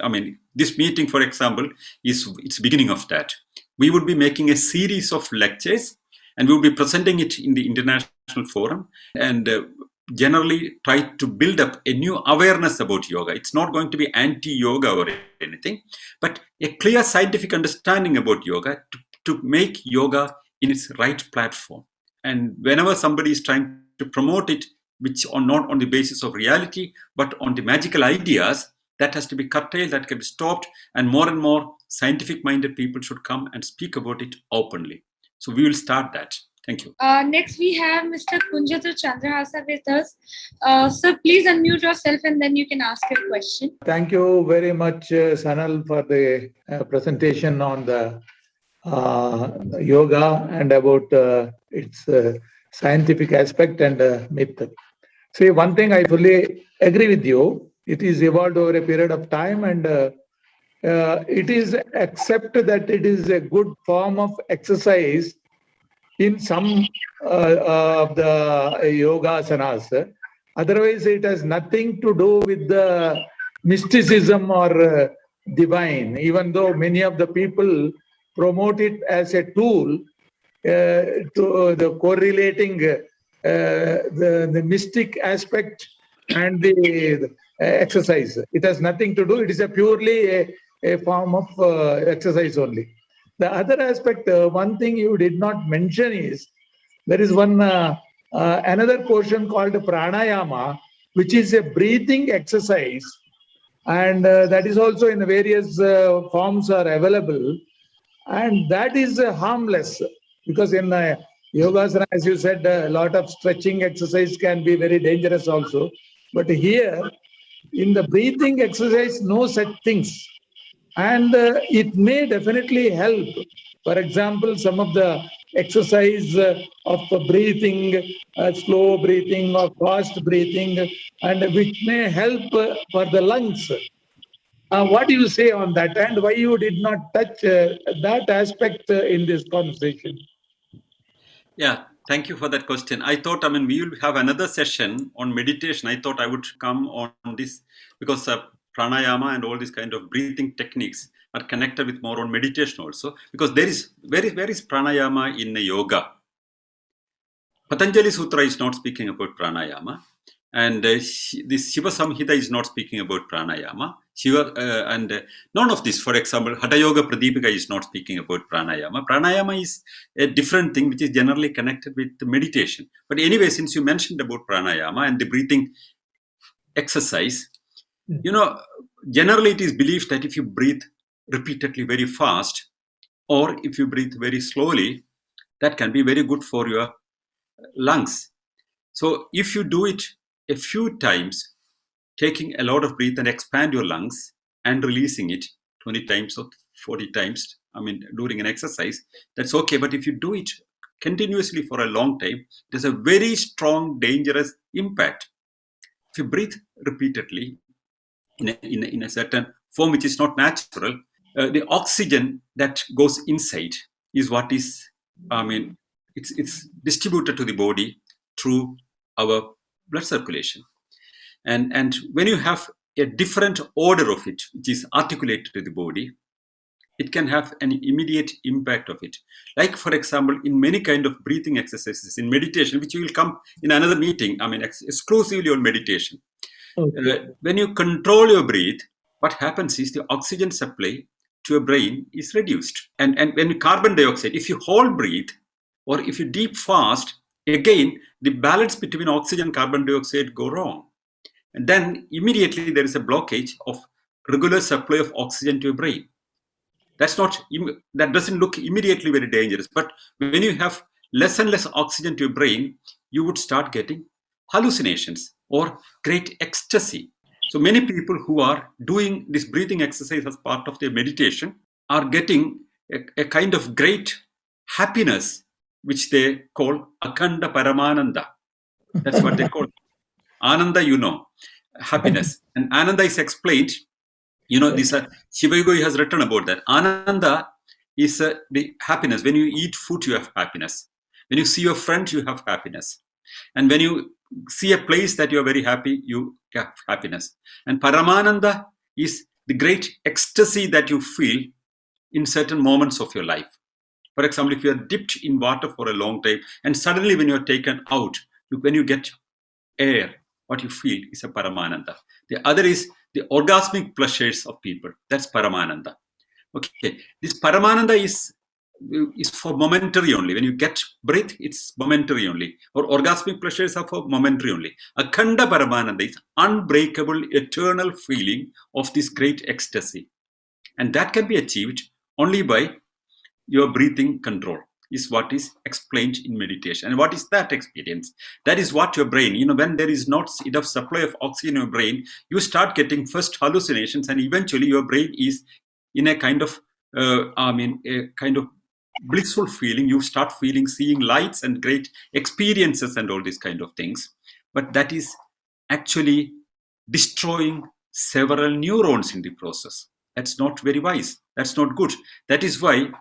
This meeting, for example, it's beginning of that. We would be making a series of lectures, and we will be presenting it in the international forum, and generally try to build up a new awareness about yoga. It's not going to be anti-yoga or anything, but a clear scientific understanding about yoga to make yoga in its right platform. And whenever somebody is trying to promote it, which are not on the basis of reality, but on the magical ideas, that has to be curtailed, that can be stopped, and more scientific-minded people should come and speak about it openly. So we will start that. Thank you. Next, we have Mr. Kunjatu Chandrahasa with us. Sir, please unmute yourself and then you can ask your question. Thank you very much, Sanal, for the presentation on the yoga and about its scientific aspect and myth. See, one thing I fully agree with you. It is evolved over a period of time, and it is accepted that it is a good form of exercise in some of the yoga asanas. Otherwise, it has nothing to do with the mysticism or divine, even though many of the people promote it as a tool to the correlating the mystic aspect and the exercise. It has nothing to do. It is a purely a form of exercise only. The other aspect, one thing you did not mention is there is one another portion called pranayama, which is a breathing exercise, and that is also in various forms are available, and that is harmless, because in yogasana, as you said, a lot of stretching exercise can be very dangerous also. But here, in the breathing exercise, no such things. And it may definitely help. For example, some of the exercise of breathing, slow breathing or fast breathing, and which may help for the lungs. What do you say on that, and why you did not touch that aspect in this conversation? Yeah, thank you for that question. I thought, we will have another session on meditation. I thought I would come on this because pranayama and all these kind of breathing techniques are connected with more on meditation also, because there is where is pranayama in yoga? Patanjali Sutra is not speaking about pranayama, and the Shiva Samhita is not speaking about pranayama. And none of this, for example, Hatha Yoga Pradipika is not speaking about pranayama. Pranayama is a different thing which is generally connected with the meditation. But anyway, since you mentioned about pranayama and the breathing exercise, generally it is believed that if you breathe repeatedly very fast, or if you breathe very slowly, that can be very good for your lungs. So if you do it a few times, taking a lot of breath and expand your lungs and releasing it 20 times or 40 times, during an exercise, that's okay. But if you do it continuously for a long time, there's a very strong, dangerous impact. If you breathe repeatedly in a certain form which is not natural, the oxygen that goes inside is what is, it's distributed to the body through our blood circulation. And when you have a different order of it, which is articulated to the body, it can have an immediate impact of it. Like, for example, in many kind of breathing exercises, in meditation, which will come in another meeting, exclusively on meditation. Okay. When you control your breath, what happens is the oxygen supply to your brain is reduced. And when carbon dioxide, if you hold breathe, or if you deep fast, again, the balance between oxygen and carbon dioxide go wrong. And then immediately there is a blockage of regular supply of oxygen to your brain. That doesn't look immediately very dangerous, but when you have less and less oxygen to your brain, you would start getting hallucinations or great ecstasy. So many people who are doing this breathing exercise as part of their meditation are getting a kind of great happiness, which they call Akhanda Paramananda. That's what they call it. Ananda, happiness. And Ananda is explained, this Shiva Yogi has written about that. Ananda is the happiness. When you eat food, you have happiness. When you see your friend, you have happiness. And when you see a place that you are very happy, you have happiness. And Paramananda is the great ecstasy that you feel in certain moments of your life. For example, if you are dipped in water for a long time and suddenly when you are taken out, when you get air, what you feel is a Paramananda. The other is the orgasmic pleasures of people. That's Paramananda. Okay, this Paramananda is for momentary only. When you get breath, it's momentary only. Or orgasmic pleasures are for momentary only. Akhanda Paramananda is unbreakable, eternal feeling of this great ecstasy. And that can be achieved only by your breathing control, is what is explained in meditation. And what is that experience? That is what your brain, when there is not enough supply of oxygen in your brain, you start getting first hallucinations, and eventually your brain is in a kind of, a kind of blissful feeling. You start seeing lights and great experiences and all these kind of things. But that is actually destroying several neurons in the process. That's not very wise. That's not good. That is why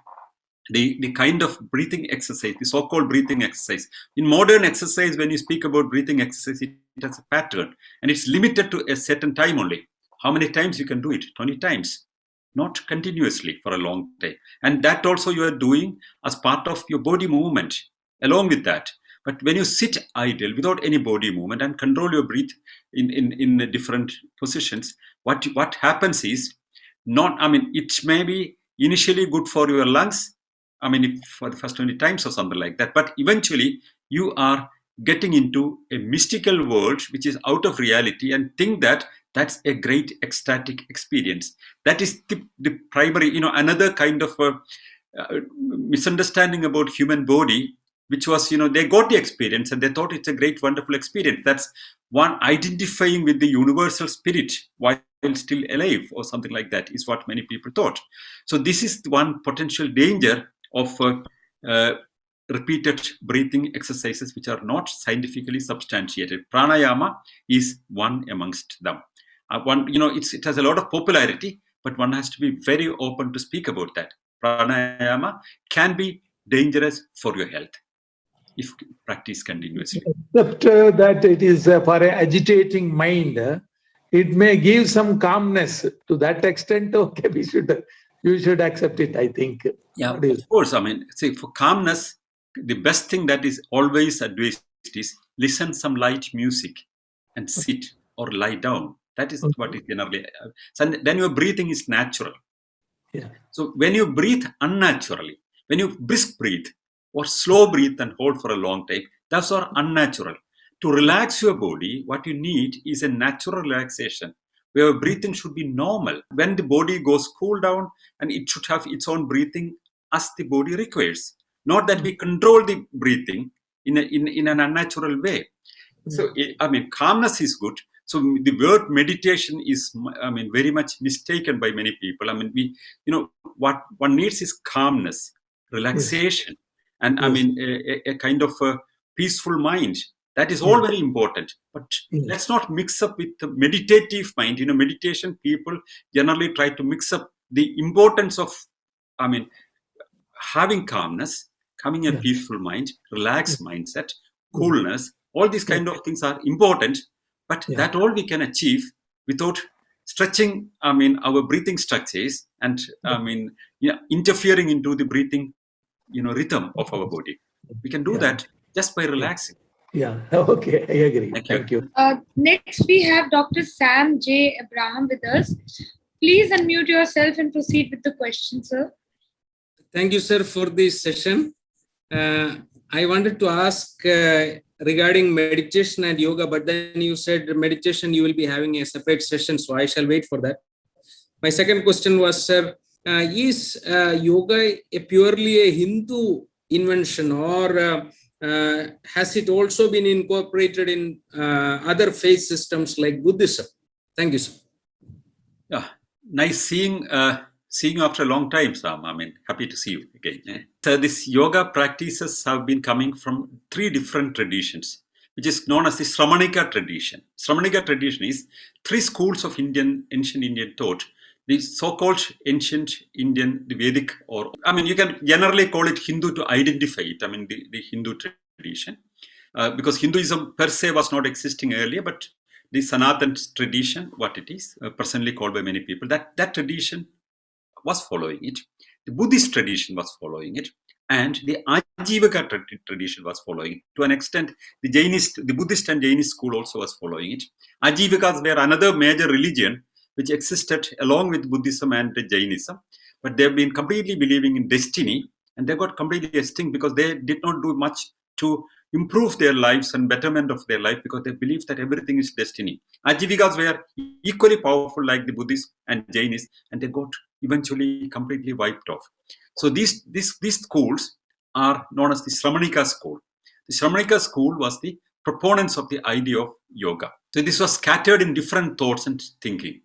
the kind of breathing exercise, the so-called breathing exercise. In modern exercise, when you speak about breathing exercise, it has a pattern and it's limited to a certain time only. How many times you can do it? 20 times, not continuously for a long time. And that also you are doing as part of your body movement along with that. But when you sit idle without any body movement and control your breath in different positions, what happens is it may be initially good for your lungs, for the first 20 times or something like that. But eventually you are getting into a mystical world which is out of reality and think that that's a great ecstatic experience. That is the primary, another kind of misunderstanding about human body, which was, they got the experience and they thought it's a great, wonderful experience. That's one identifying with the universal spirit while still alive or something like that is what many people thought. So this is one potential danger of repeated breathing exercises which are not scientifically substantiated. Pranayama is one amongst them. It has a lot of popularity, but one has to be very open to speak about that. Pranayama can be dangerous for your health if practiced continuously. Except that it is for an agitating mind, it may give some calmness. To that extent, okay, you should accept it, I think. Yeah, of course. For calmness, the best thing that is always advised is listen some light music and sit or lie down. That is what is generally. So then your breathing is natural. Yeah. So when you breathe unnaturally, when you brisk breathe or slow breathe and hold for a long time, those are unnatural. To relax your body, what you need is a natural relaxation, where breathing should be normal. When the body goes cool down, and it should have its own breathing as the body requires. Not that we control the breathing in an unnatural way. So, calmness is good. So the word meditation is, very much mistaken by many people. What one needs is calmness, relaxation, and a kind of a peaceful mind. That is all very important. But let's not mix up with the meditative mind. Meditation people generally try to mix up the importance of, having calmness, having a peaceful mind, relaxed mindset, coolness. All these kind of things are important. But that all we can achieve without stretching, our breathing structures and, interfering into the breathing, rhythm of our body. We can do that just by relaxing. Yeah. Okay. I agree. Thank you. Next, we have Dr. Sam J. Abraham with us. Please unmute yourself and proceed with the question, sir. Thank you, sir, for this session. I wanted to ask regarding meditation and yoga, but then you said meditation you will be having a separate session, so I shall wait for that. My second question was, sir, is yoga purely a Hindu invention, or has it also been incorporated in other faith systems like Buddhism? Thank you, sir. Yeah, nice seeing you after a long time, Sam. I mean, happy to see you again. So this yoga practices have been coming from three different traditions, which is known as the Sramanika tradition. Sramanika tradition is three schools of ancient Indian thought. The so-called ancient Indian, the Vedic, or I mean, you can generally call it Hindu to identify it. I mean, the Hindu tradition, because Hinduism per se was not existing earlier, but the Sanatan tradition, what it is, presently called by many people, that tradition was following it. The Buddhist tradition was following it, and the Ajivaka tradition was following it. To an extent, the Buddhist and Jainist school also was following it. Ajivakas were another major religion which existed along with Buddhism and Jainism, but they've been completely believing in destiny, and they got completely extinct because they did not do much to improve their lives and betterment of their life, because they believed that everything is destiny. Ajivikas were equally powerful like the Buddhists and Jainists, and they got eventually completely wiped off. So these schools are known as the Sramanika school. The Sramanika school was the proponents of the idea of yoga. So this was scattered in different thoughts and thinking.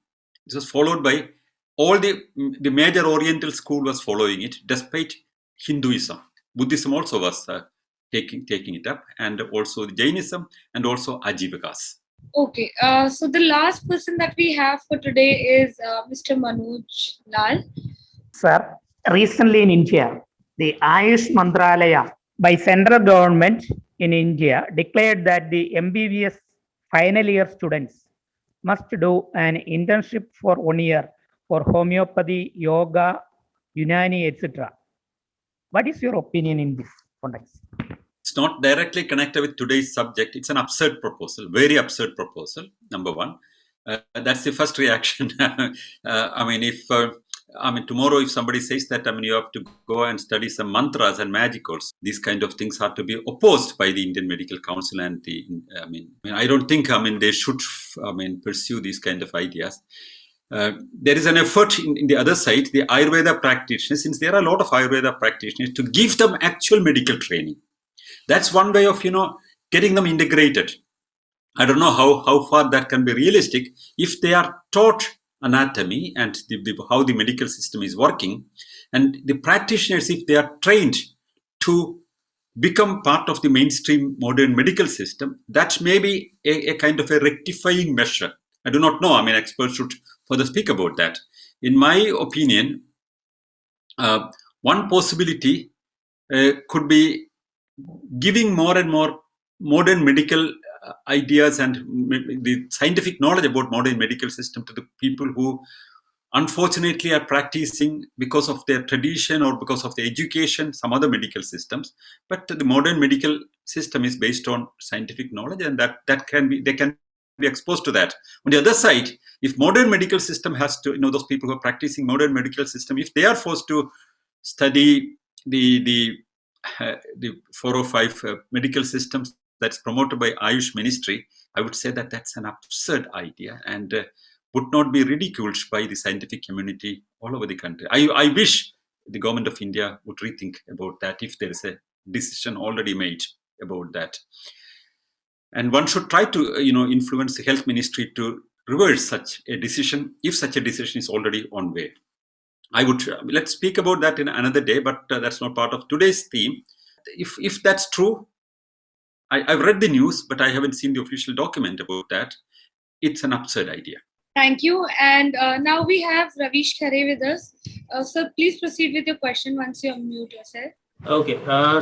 This was followed by all the major Oriental school was following it, despite Hinduism. Buddhism also was taking it up, and also the Jainism and also Ajivakas. Okay, so the last person that we have for today is Mr. Manoj Lal. Sir, recently in India, the Ayush Mantralaya by central government in India declared that the MBBS final year students must do an internship for 1 year for homeopathy, yoga, Unani, etc. What is your opinion in this context? It's not directly connected with today's subject. It's an absurd proposal, very absurd proposal, number one. That's the first reaction. Tomorrow if somebody says that, you have to go and study some mantras and magic course, these kind of things are to be opposed by the Indian Medical Council, and I don't think, they should, pursue these kind of ideas. There is an effort in the other side, the Ayurveda practitioners, since there are a lot of Ayurveda practitioners, to give them actual medical training. That's one way of, getting them integrated. I don't know how far that can be realistic. If they are taught anatomy and how the medical system is working, and the practitioners, if they are trained to become part of the mainstream modern medical system, that may be a kind of a rectifying measure. I do not know. Experts should further speak about that. In my opinion, one possibility could be giving more and more modern medical ideas and the scientific knowledge about modern medical system to the people who unfortunately are practicing because of their tradition or because of the education, some other medical systems. But the modern medical system is based on scientific knowledge, and they can be exposed to that. On the other side, if modern medical system has to, those people who are practicing modern medical system, if they are forced to study the 405 medical systems that's promoted by Ayush Ministry, I would say that that's an absurd idea and would not be ridiculed by the scientific community all over the country. I wish the government of India would rethink about that if there is a decision already made about that. And one should try to, influence the health ministry to reverse such a decision if such a decision is already on way. Let's speak about that in another day, but that's not part of today's theme. If that's true, I've read the news, but I haven't seen the official document about that. It's an absurd idea. Thank you. And now we have Ravish Khare with us. So please proceed with your question once you unmute yourself. Okay. I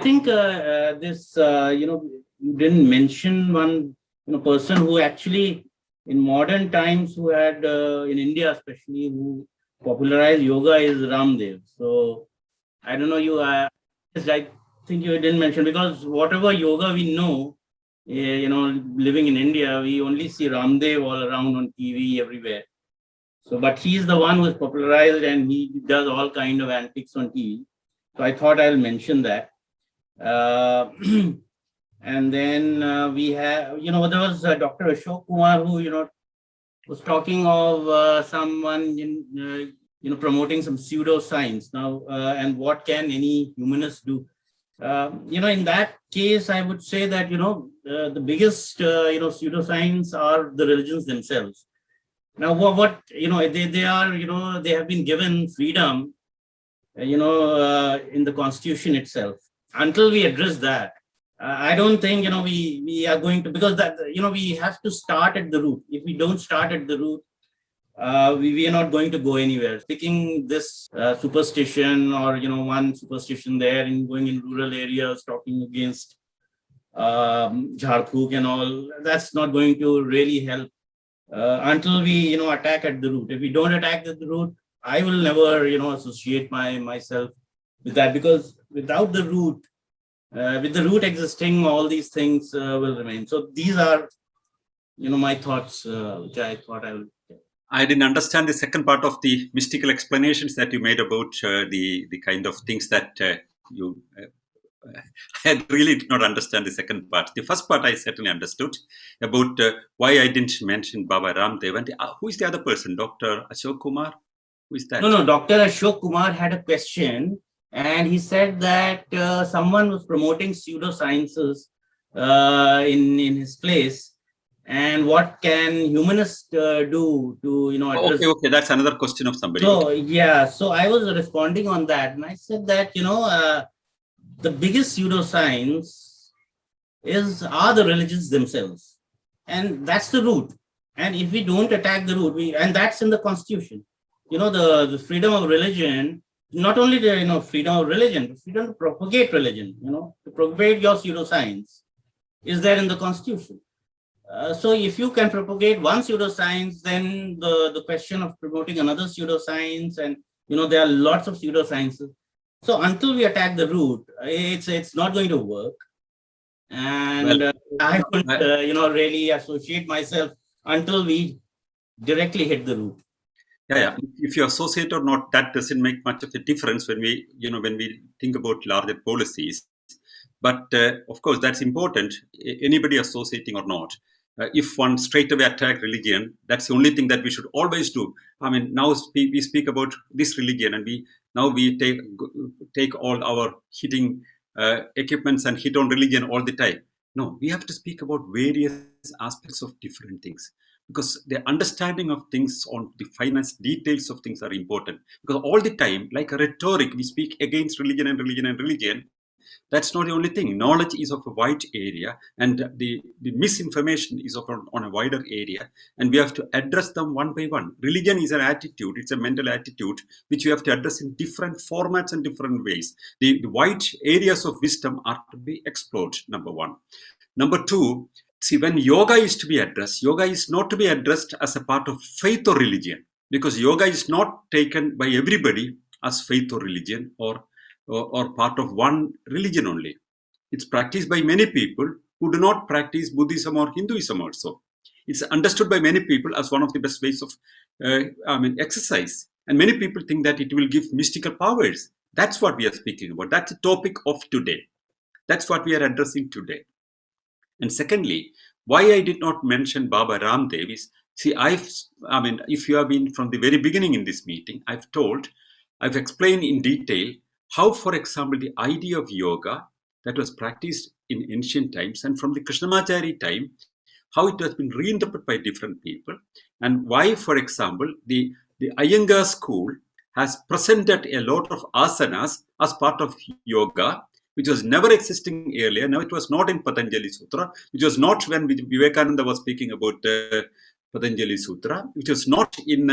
think this, you didn't mention one person who actually in modern times who had, in India especially, who popularized yoga is Ramdev. So I don't know, I think you didn't mention, because whatever yoga we know, living in India, we only see Ramdev all around on TV everywhere. So, but he's the one who is popularized and he does all kind of antics on TV. So I thought I'll mention that. Uh, and then we have, there was Dr. Ashok Kumar who, was talking of someone promoting some pseudoscience now, and what can any humanist do? In that case, I would say that the biggest pseudoscience are the religions themselves. Now, what they are, they have been given freedom, in the Constitution itself. Until we address that, I don't think we are going to, because that we have to start at the root. If we don't start at the root, we are not going to go anywhere. Picking this superstition, or one superstition there, and going in rural areas talking against Jharkhand and all, that's not going to really help until we attack at the root. If we don't attack at the root, I will never associate myself with that, because without the root, with the root existing, all these things will remain. So these are my thoughts, which I thought I will. I didn't understand the second part of the mystical explanations that you made about the kind of things that you. I really did not understand the second part. The first part I certainly understood about why I didn't mention Baba Ramdev. And who is the other person? Dr. Ashok Kumar? Who is that? No. Dr. Ashok Kumar had a question, and he said that someone was promoting pseudosciences in his place. And what can humanists do to address? Okay, that's another question of somebody. So I was responding on that, and I said that the biggest pseudoscience are the religions themselves, and that's the root. And if we don't attack the root, and that's in the Constitution, the freedom of religion, not only the freedom of religion, but freedom to propagate religion, to propagate your pseudoscience, is there in the Constitution. So if you can propagate one pseudoscience, then the question of promoting another pseudoscience, and there are lots of pseudosciences. So until we attack the root, it's not going to work. And I wouldn't really associate myself until we directly hit the root. Yeah. If you associate or not, that doesn't make much of a difference when we think about larger policies. But of course, that's important. Anybody associating or not. If one straight away attack religion, that's the only thing that we should always do. I mean, now we speak about this religion, and we take all our hitting equipments and hit on religion all the time. No, we have to speak about various aspects of different things, because the understanding of things on the finest details of things are important. Because all the time, like a rhetoric, we speak against religion and religion and religion. That's not the only thing. Knowledge is of a wide area, and the misinformation is on a wider area, and we have to address them one by one. Religion is an attitude, it's a mental attitude, which we have to address in different formats and different ways. The wide areas of wisdom are to be explored, number one. Number two, see, when yoga is to be addressed, yoga is not to be addressed as a part of faith or religion, because yoga is not taken by everybody as faith or religion, or part of one religion only. It's practiced by many people who do not practice Buddhism or Hinduism also. It's understood by many people as one of the best ways of exercise. And many people think that it will give mystical powers. That's what we are speaking about. That's the topic of today. That's what we are addressing today. And secondly, why I did not mention Baba Ramdev is, see, if you have been from the very beginning in this meeting, I've explained in detail how, for example, the idea of yoga that was practiced in ancient times and from the Krishnamacharya time, how it has been reinterpreted by different people, and why, for example, the Iyengar school has presented a lot of asanas as part of yoga, which was never existing earlier. Now, it was not in Patanjali Sutra, which was not when Vivekananda was speaking about Patanjali Sutra, which was not in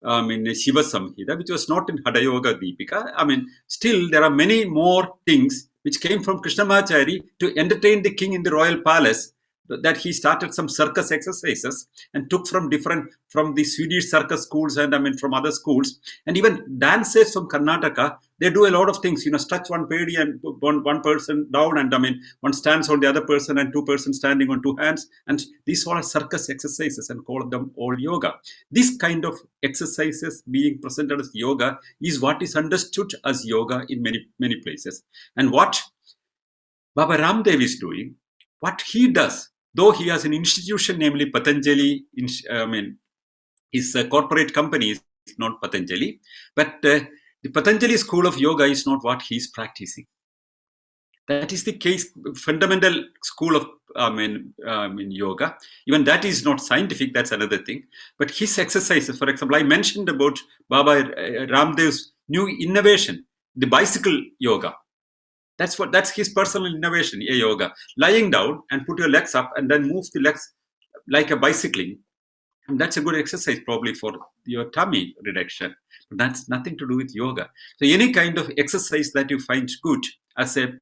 Shiva Samhita, which was not in Hada Yoga Deepika. Still there are many more things which came from Krishnamacharya to entertain the king in the royal palace, that he started some circus exercises and took from the Swedish circus schools and from other schools, and even dancers from Karnataka. They do a lot of things, stretch one pedi and one person down, and one stands on the other person and two persons standing on two hands, and these all are circus exercises and call them all yoga. This kind of exercises being presented as yoga is what is understood as yoga in many places. And what Baba Ramdev is doing, what he does, though he has an institution, namely Patanjali, his corporate company is not Patanjali, but the Patanjali school of yoga is not what he is practicing. That is the case, fundamental school of yoga. Even that is not scientific, that's another thing. But his exercises, for example, I mentioned about Baba Ramdev's new innovation, the bicycle yoga. That's his personal innovation, a yoga. Lying down and put your legs up and then move the legs like a bicycling. And that's a good exercise probably for your tummy reduction. But that's nothing to do with yoga. So any kind of exercise that you find good as a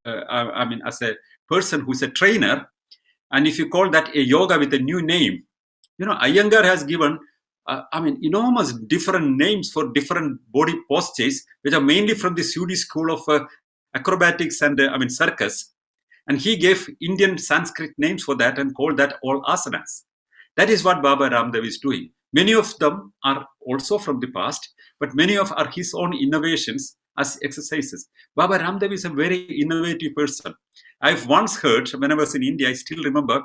as a person who's a trainer, and if you call that a yoga with a new name, Iyengar has given enormous different names for different body postures, which are mainly from the Swedish school of acrobatics and circus. And he gave Indian Sanskrit names for that and called that all asanas. That is what Baba Ramdev is doing. Many of them are also from the past, but many of are his own innovations as exercises. Baba Ramdev is a very innovative person. I've once heard, when I was in India, I still remember,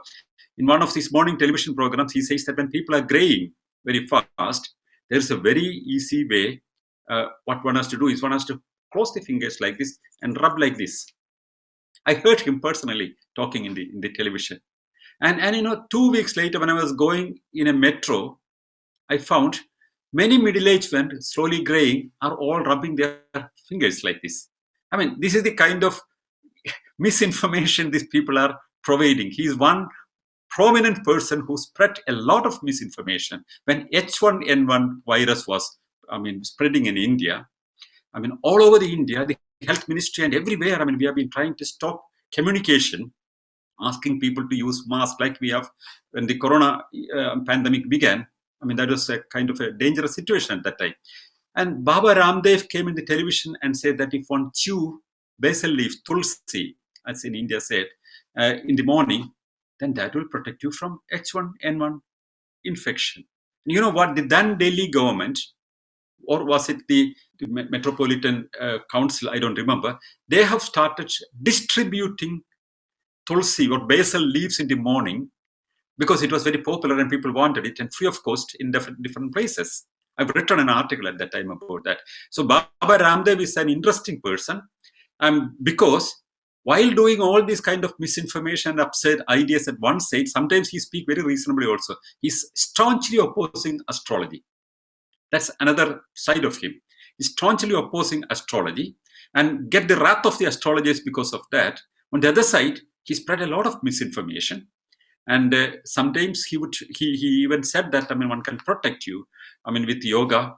in one of these morning television programs, he says that when people are graying very fast, there's a very easy way. What one has to do is one has to close the fingers like this and rub like this. I heard him personally talking in the television. And 2 weeks later, when I was going in a metro, I found many middle-aged men, slowly graying, are all rubbing their fingers like this. This is the kind of misinformation these people are providing. He is one prominent person who spread a lot of misinformation when H1N1 virus was, spreading in India. All over the India, the health ministry and everywhere, we have been trying to stop communication, asking people to use masks like we have when the corona pandemic began. That was a kind of a dangerous situation at that time. And Baba Ramdev came in the television and said that if one chew basil leaf, tulsi, as in India said, in the morning, then that will protect you from H1N1 infection. And you know what? The then Delhi government, or was it the Metropolitan Council, I don't remember, they have started distributing tulsi or basil leaves in the morning because it was very popular and people wanted it and free of cost in different places. I've written an article at that time about that. So Baba Ramdev is an interesting person because while doing all these kind of misinformation and absurd ideas at one side, sometimes he speaks very reasonably also. He's staunchly opposing astrology. That's another side of him. He's staunchly opposing astrology and get the wrath of the astrologers because of that. On the other side, he spread a lot of misinformation. And sometimes he even said that, one can protect you, with yoga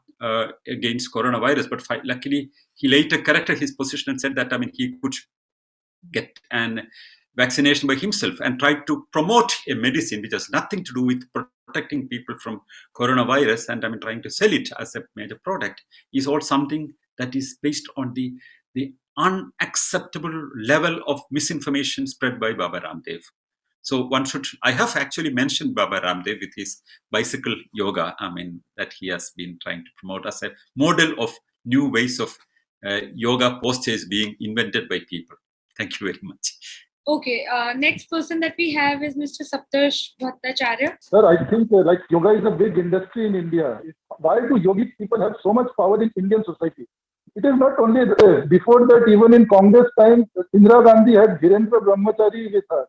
against coronavirus. But luckily, he later corrected his position and said that, he could get an vaccination by himself and tried to promote a medicine which has nothing to do with protecting people from coronavirus and trying to sell it as a major product is all something that is based on the unacceptable level of misinformation spread by Baba Ramdev. So I have actually mentioned Baba Ramdev with his bicycle yoga, that he has been trying to promote as a model of new ways of yoga postures being invented by people. Thank you very much. Okay, next person that we have is Mr. Saptarsh Bhattacharya. Sir, I think yoga is a big industry in India. Why do yogic people have so much power in Indian society? It is not only before that, even in Congress time, Indira Gandhi had Dhirendra Brahmachari with her.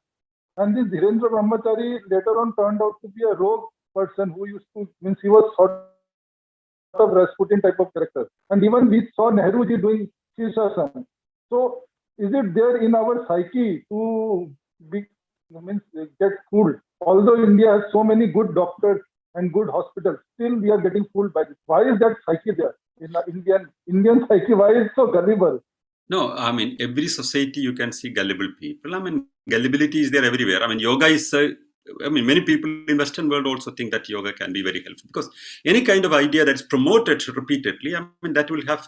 And this Dhirendra Brahmachari later on turned out to be a rogue person who he was sort of Rasputin type of character. And even we saw Nehruji doing Shirshasana. So is it there in our psyche to get fooled? Although India has so many good doctors and good hospitals, still we are getting fooled by this. Why is that psyche there? In the Indian psyche, why is it so gullible? No, every society you can see gullible people. Gullibility is there everywhere. Yoga is, many people in Western world also think that yoga can be very helpful because any kind of idea that's promoted repeatedly, that will have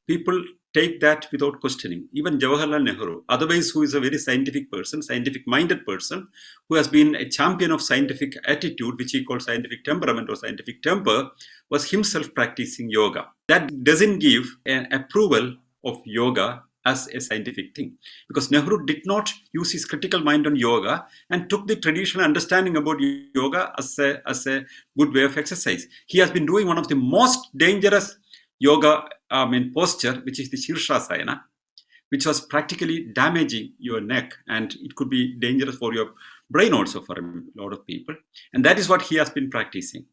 people take that without questioning. Even Jawaharlal Nehru, otherwise who is a very scientific person, scientific-minded person, who has been a champion of scientific attitude, which he called scientific temperament or scientific temper, was himself practicing yoga. That doesn't give an approval of yoga as a scientific thing, because Nehru did not use his critical mind on yoga and took the traditional understanding about yoga as a good way of exercise. He has been doing one of the most dangerous yoga posture, which is the Shirshasana, which was practically damaging your neck, and it could be dangerous for your brain also for a lot of people. And that is what he has been practicing.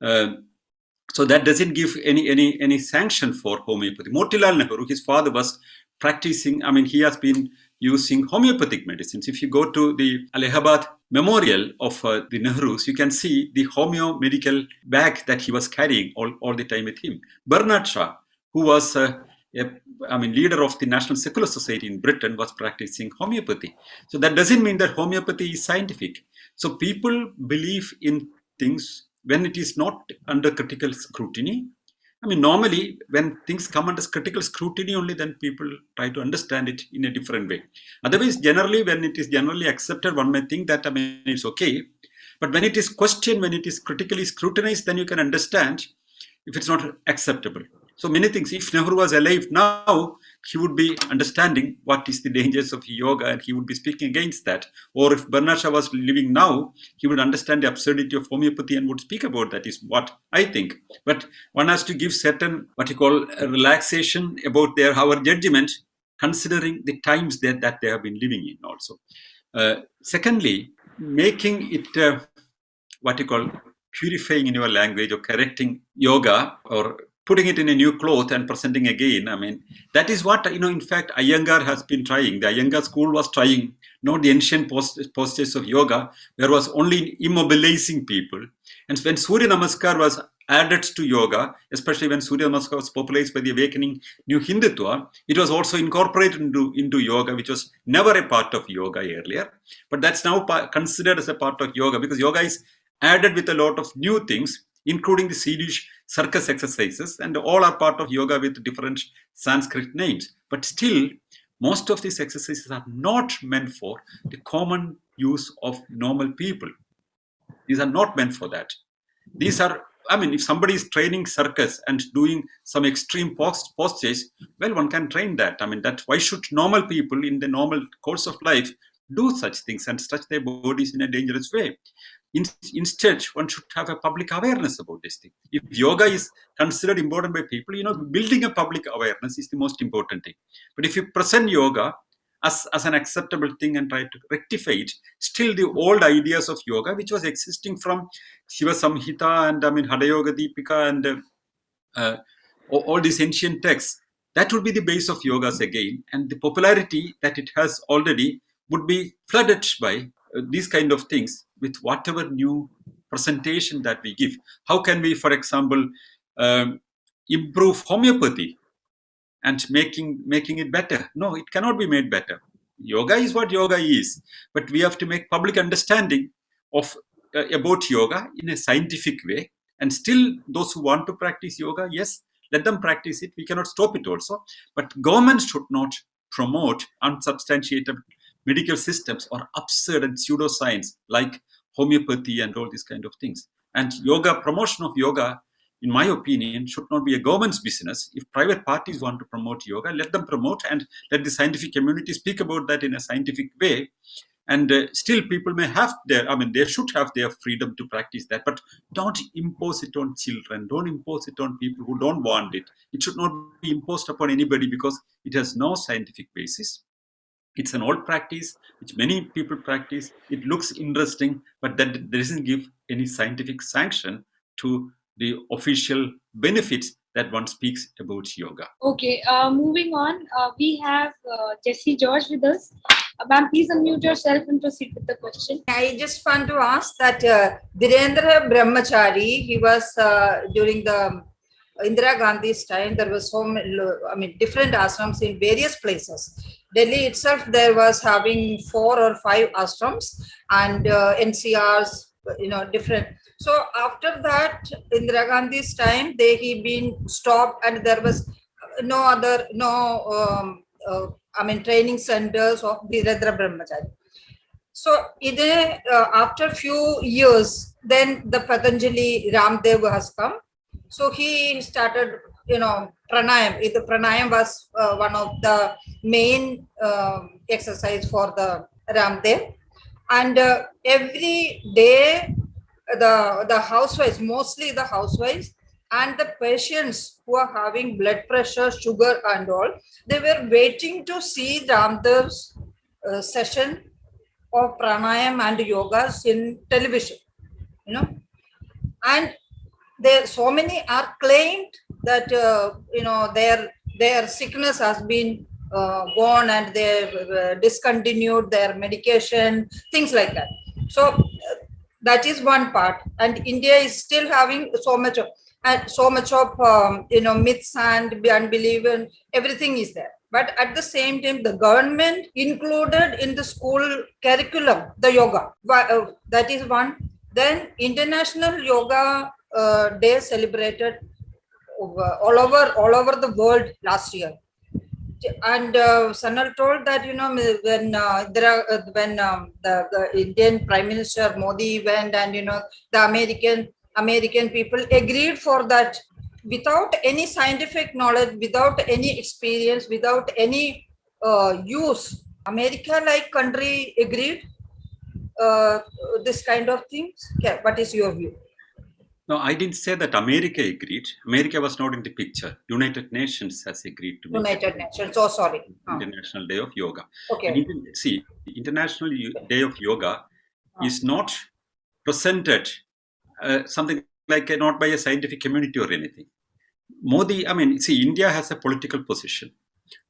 So that doesn't give any sanction for homeopathy. Motilal Nehru, his father, was practicing, he has been using homeopathic medicines. If you go to the Allahabad memorial of the Nehrus, you can see the homeo medical bag that he was carrying all the time with him. Bernard Shaw, who was leader of the National Secular Society in Britain, was practicing homeopathy. So that doesn't mean that homeopathy is scientific. So people believe in things when it is not under critical scrutiny. Normally when things come under critical scrutiny only, then people try to understand it in a different way. Otherwise, generally, when it is generally accepted, one may think that it's okay. But when it is questioned, when it is critically scrutinized, then you can understand if it's not acceptable. So many things. If Nehru was alive now, he would be understanding what is the dangers of yoga and he would be speaking against that. Or if Bernard Shaw was living now, he would understand the absurdity of homeopathy and would speak about that, is what I think. But one has to give certain, what you call, relaxation about our judgment, considering the times that they have been living in also. Secondly, making it, what you call, purifying in your language or correcting yoga or putting it in a new cloth and presenting again. That is what, in fact, Iyengar has been trying. The Iyengar school was trying, not the ancient postures of yoga. There was only immobilizing people. And when Surya Namaskar was added to yoga, especially when Surya Namaskar was popularized by the awakening New Hindutva, it was also incorporated into yoga, which was never a part of yoga earlier. But that's now considered as a part of yoga, because yoga is added with a lot of new things, including the Swedish circus exercises, and all are part of yoga with different Sanskrit names. But still, most of these exercises are not meant for the common use of normal people. These are not meant for that. These are, if somebody is training circus and doing some extreme postures, well, one can train that. Why should normal people in the normal course of life do such things and touch their bodies in a dangerous way? Instead, one should have a public awareness about this thing. If yoga is considered important by people, building a public awareness is the most important thing. But if you present yoga as an acceptable thing and try to rectify it, still the old ideas of yoga, which was existing from Shiva Samhita and Hada Yoga Deepika and all these ancient texts, that would be the base of yogas again. And the popularity that it has already would be flooded by these kind of things with whatever new presentation that we give. How can we, for example, improve homeopathy and making it better? No, it cannot be made better. Yoga is what yoga is, but we have to make public understanding of about yoga in a scientific way. And still, those who want to practice yoga, yes, let them practice it. We cannot stop it also. But government should not promote unsubstantiated medical systems or absurd and pseudoscience like homeopathy and all these kind of things. And yoga, promotion of yoga, in my opinion, should not be a government's business. If private parties want to promote yoga, let them promote and let the scientific community speak about that in a scientific way. And still people may have they should have their freedom to practice that, but don't impose it on children. Don't impose it on people who don't want it. It should not be imposed upon anybody because it has no scientific basis. It's an old practice which many people practice. It looks interesting, but that doesn't give any scientific sanction to the official benefits that one speaks about yoga. Okay, moving on, we have Jessie George with us. Ma'am, please unmute yourself and proceed with the question. I just want to ask that Narendra Brahmachari, he was during the Indira Gandhi's time, there was different ashrams in various places. Delhi itself, there was having 4 or 5 ashrams and NCRs, different. So after that, Indira Gandhi's time, he been stopped and there was no other, training centers of Narendra Brahmachari. So after few years, then the Patanjali Ramdev has come. So he started pranayam. The pranayam was one of the main exercise for the Ramdev. And every day, the housewives, mostly the housewives, and the patients who are having blood pressure, sugar, and all, they were waiting to see Ramdev's session of pranayam and yogas in television, and there so many are claimed that their sickness has been gone and they've discontinued their medication, things like that. So that is one part, and India is still having so much of myths and unbelief and everything is there. But at the same time, the government included in the school curriculum the yoga. That is one. Then International Yoga Day celebrated all over the world last year. And Sanal told that when the Indian Prime Minister Modi went, and the American people agreed for that without any scientific knowledge, without any experience, without any use. America like country agreed this kind of things. Okay, what is your view? No, I didn't say that America agreed. America was not in the picture. United Nations has agreed to make United Nations. Oh, sorry. International Day of Yoga. Okay. See, International Day of Yoga is not presented something like not by a scientific community or anything. Modi, India has a political position.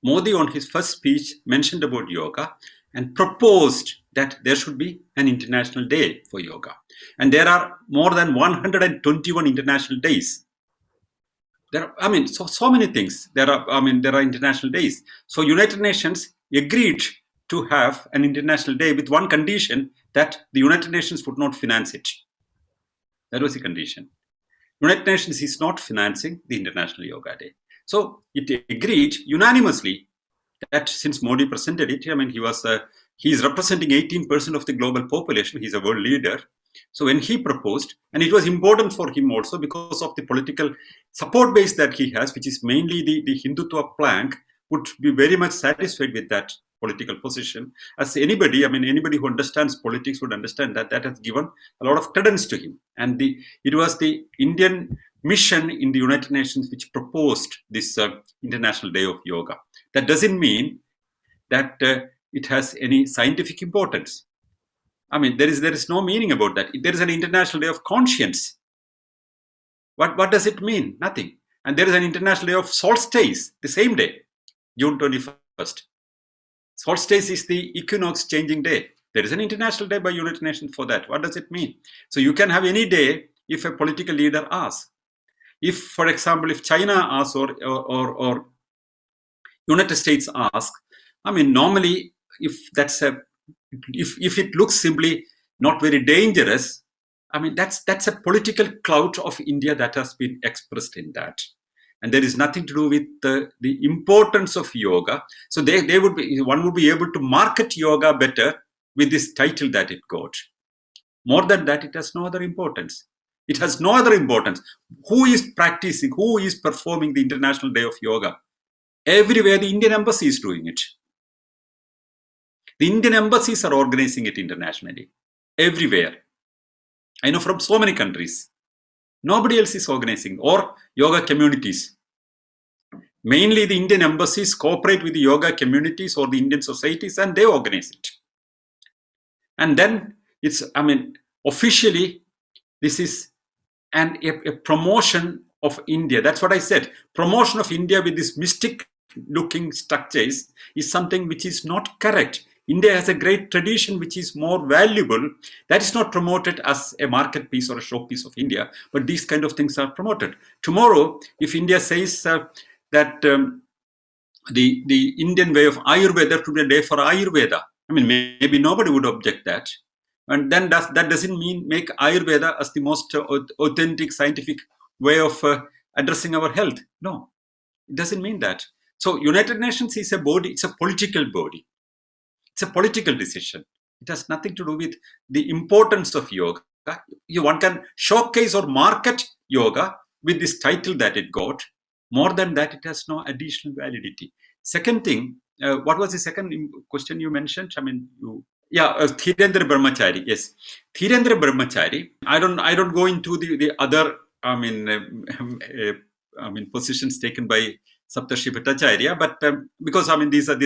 Modi on his first speech mentioned about yoga and proposed that there should be an international day for yoga. And there are more than 121 international days. There are, so many things. There are international days. So United Nations agreed to have an international day with one condition, that the United Nations would not finance it. That was the condition. United Nations is not financing the International Yoga Day. So it agreed unanimously that since Modi presented it, he is representing 18% of the global population. He's a world leader. So when he proposed, and it was important for him also because of the political support base that he has, which is mainly the Hindutva plank, would be very much satisfied with that political position. As anybody who understands politics would understand that has given a lot of credence to him. And it was the Indian mission in the United Nations which proposed this International Day of Yoga. That doesn't mean that it has any scientific importance. There is no meaning about that. There is an International Day of Conscience. What does it mean? Nothing. And there is an International Day of Solstice, the same day, June 21st. Solstice is the equinox changing day. There is an international day by United Nations for that. What does it mean? So you can have any day if a political leader asks. If, for example, if China asks or United States ask, normally if it looks simply not very dangerous, that's a political clout of India that has been expressed in that. And there is nothing to do with the importance of yoga. So one would be able to market yoga better with this title that it got. More than that, it has no other importance. It has no other importance. Who is practicing, who is performing the International Day of Yoga? Everywhere the Indian embassy is doing it. The Indian embassies are organizing it internationally. Everywhere. I know from so many countries. Nobody else is organizing, or yoga communities. Mainly the Indian embassies cooperate with the yoga communities or the Indian societies, and they organize it. And then it's, officially, this is a promotion of India. That's what I said. Promotion of India with these mystic looking structures is something which is not correct. India has a great tradition which is more valuable. That is not promoted as a market piece or a showpiece of India, but these kind of things are promoted. Tomorrow, if India says that the Indian way of Ayurveda should be a day for Ayurveda, maybe nobody would object that. And then that doesn't mean make Ayurveda as the most authentic scientific way of addressing our health. No, it doesn't mean that. So United Nations is a body, it's a political body. It's a political decision. It has nothing to do with the importance of yoga. One can showcase or market yoga with this title that it got, More than that, it has no additional validity. Second thing, what was the second question you mentioned? I mean, Thirendra Brahmachari. Yes, Thirendra Brahmachari. I don't go into the other. Positions taken by Saptarshi Bhattacharya, but because these are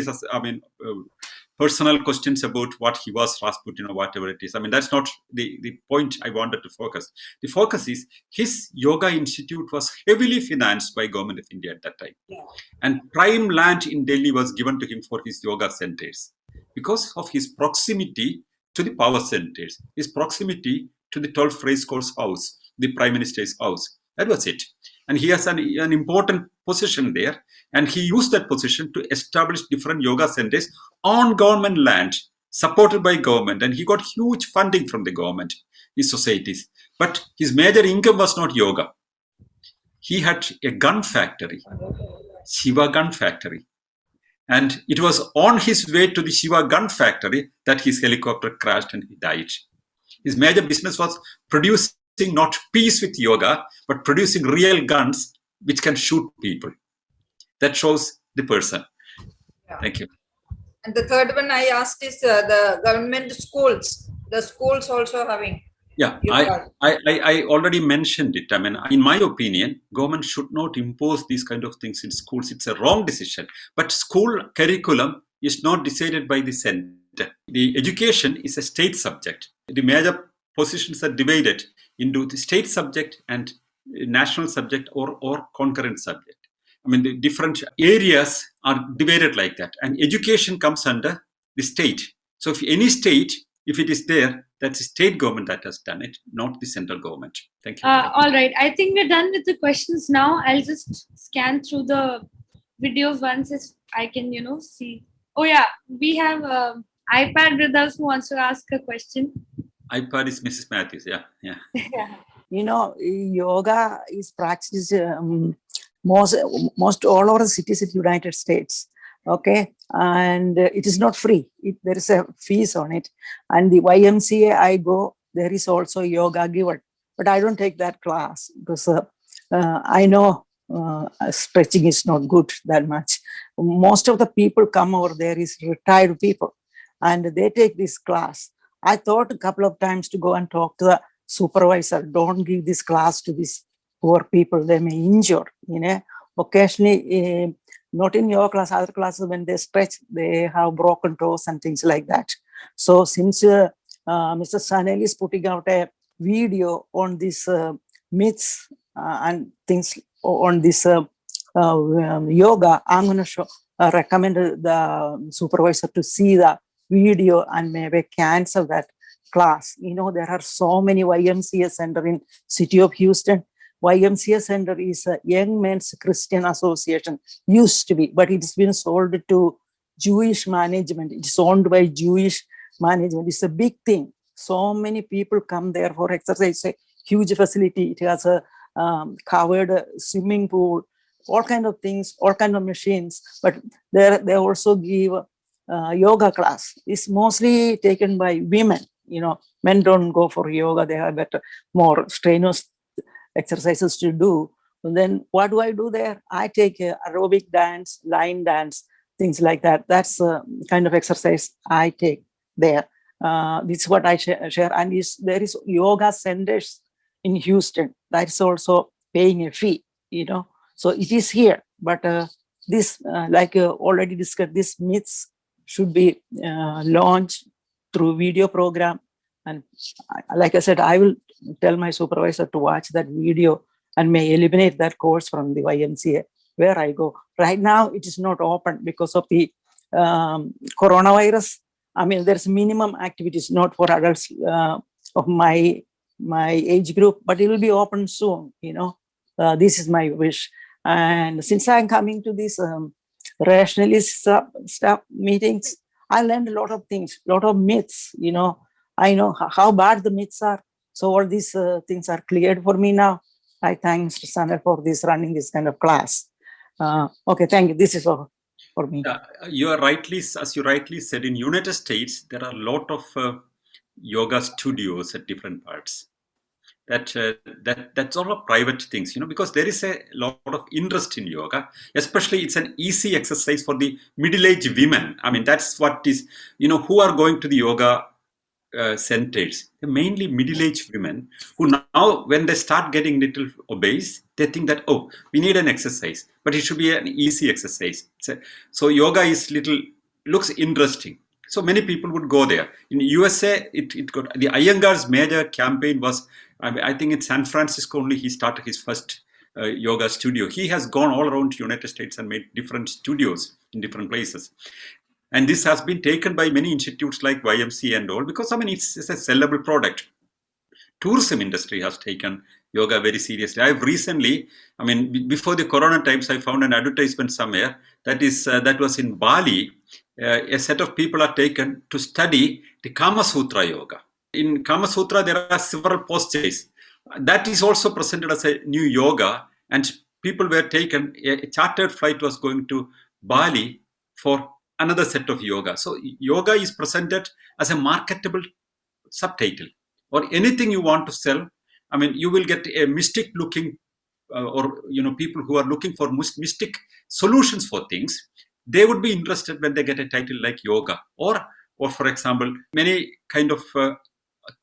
personal questions about what he was, Rasputin or whatever it is. That's not the point I wanted to focus. The focus is his yoga institute was heavily financed by Government of India at that time. Yeah. And prime land in Delhi was given to him for his yoga centers because of his proximity to the power centers, his proximity to the 12th race course house, the Prime Minister's house. That was it. And he has an important position there. And he used that position to establish different yoga centers on government land, supported by government. And he got huge funding from the government, his societies. But his major income was not yoga. He had a gun factory, Shiva gun factory. And it was on his way to the Shiva gun factory that his helicopter crashed and he died. His major business was producing not peace with yoga, but producing real guns which can shoot people. That shows the person. Yeah. Thank you. And the third one I asked is the government schools. The schools also having. Yeah, I already mentioned it. In my opinion, government should not impose these kind of things in schools. It's a wrong decision. But school curriculum is not decided by the center. The education is a state subject. The major positions are divided into the state subject and national subject or concurrent subject. The different areas are divided like that. And education comes under the state. So if any state, if it is there, that's the state government that has done it, not the central government. Thank you. All right. I think we're done with the questions now. I'll just scan through the videos once if I can, see. Oh yeah, we have iPad with us who wants to ask a question. iPad is Mrs. Matthews. Yeah. Yoga is practiced most all over the cities in the United States. Okay, and it is not free. There is a fees on it. And the YMCA I go, there is also yoga given, but I don't take that class because I know stretching is not good that much. Most of the people come over there is retired people, and they take this class. I thought a couple of times to go and talk to the supervisor. Don't give this class to these poor people. They may injure. Occasionally. Not in your class, other classes, when they stretch, they have broken toes and things like that. So since Mr. Sanal is putting out a video on these myths and things on this yoga, I'm going to recommend the supervisor to see the video and maybe cancel that class. There are so many YMCA center in city of Houston. YMCA Center is a Young Men's Christian Association, used to be, but it's been sold to Jewish management. It's owned by Jewish management. It's a big thing. So many people come there for exercise, a huge facility. It has a covered swimming pool, all kind of things, all kind of machines. But they also give yoga class. It's mostly taken by women. Men don't go for yoga. They have better, more strenuous exercises to do. And then what do I do there? I take aerobic dance, line dance, things like that. That's the kind of exercise I take there. This is what I share. And there is yoga centers in Houston. That's also paying a fee, So it is here. But this, like already discussed, these myths should be launched through video program. And like I said, I will tell my supervisor to watch that video and may eliminate that course from the YMCA where I go. Right now, it is not open because of the coronavirus. There's minimum activities, not for adults of my age group, but it will be open soon. This is my wish. And since I'm coming to these rationalist stuff meetings, I learned a lot of things, a lot of myths. I know how bad the myths are. So all these things are cleared for me now. I thank Mr. Sanal for running this kind of class. Okay, thank you. This is all for me. As you rightly said, in United States, there are a lot of yoga studios at different parts. that's all of private things, because there is a lot of interest in yoga. Especially, it's an easy exercise for the middle-aged women. I mean, that's what is, who are going to the yoga centers. They're mainly middle-aged women who now, when they start getting little obese, they think that, oh, we need an exercise, but it should be an easy exercise. So yoga looks interesting. So many people would go there. In USA, it got the Iyengar's major campaign was, I think in San Francisco only he started his first yoga studio. He has gone all around the United States and made different studios in different places. And this has been taken by many institutes like YMCA and all, because it's a sellable product. Tourism industry has taken yoga very seriously. I've recently, before the Corona times, I found an advertisement somewhere that was in Bali. A set of people are taken to study the Kama Sutra yoga. In Kama Sutra, there are several postures. That is also presented as a new yoga, and people were taken. A chartered flight was going to Bali for another set of yoga. So yoga is presented as a marketable subtitle, or anything you want to sell. You will get a mystic looking or people who are looking for mystic solutions for things. They would be interested when they get a title like yoga, or for example, many kind of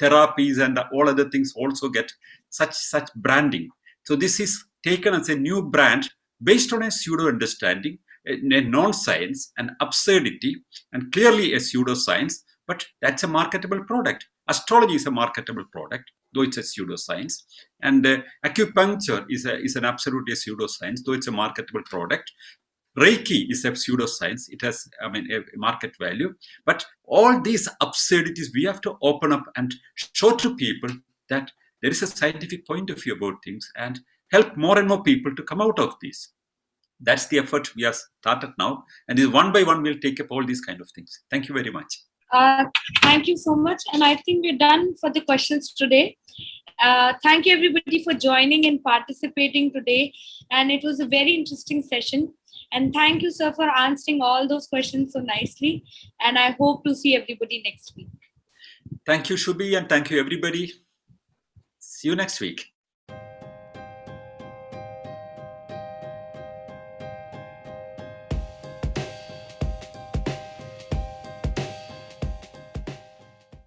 therapies and all other things also get such branding. So this is taken as a new brand based on a pseudo understanding, a non-science, an absurdity, and clearly a pseudoscience, but that's a marketable product. Astrology is a marketable product, though it's a pseudoscience, and acupuncture is an absolutely a pseudoscience, though it's a marketable product. Reiki is a pseudoscience. It has, a market value. But all these absurdities, we have to open up and show to people that there is a scientific point of view about things, and help more and more people to come out of this. That's the effort we have started now. And one by one, we'll take up all these kind of things. Thank you very much. Thank you so much. And I think we're done for the questions today. Thank you everybody for joining and participating today. And it was a very interesting session. And thank you, sir, for answering all those questions so nicely. And I hope to see everybody next week. Thank you, Shubhi, and thank you, everybody. See you next week.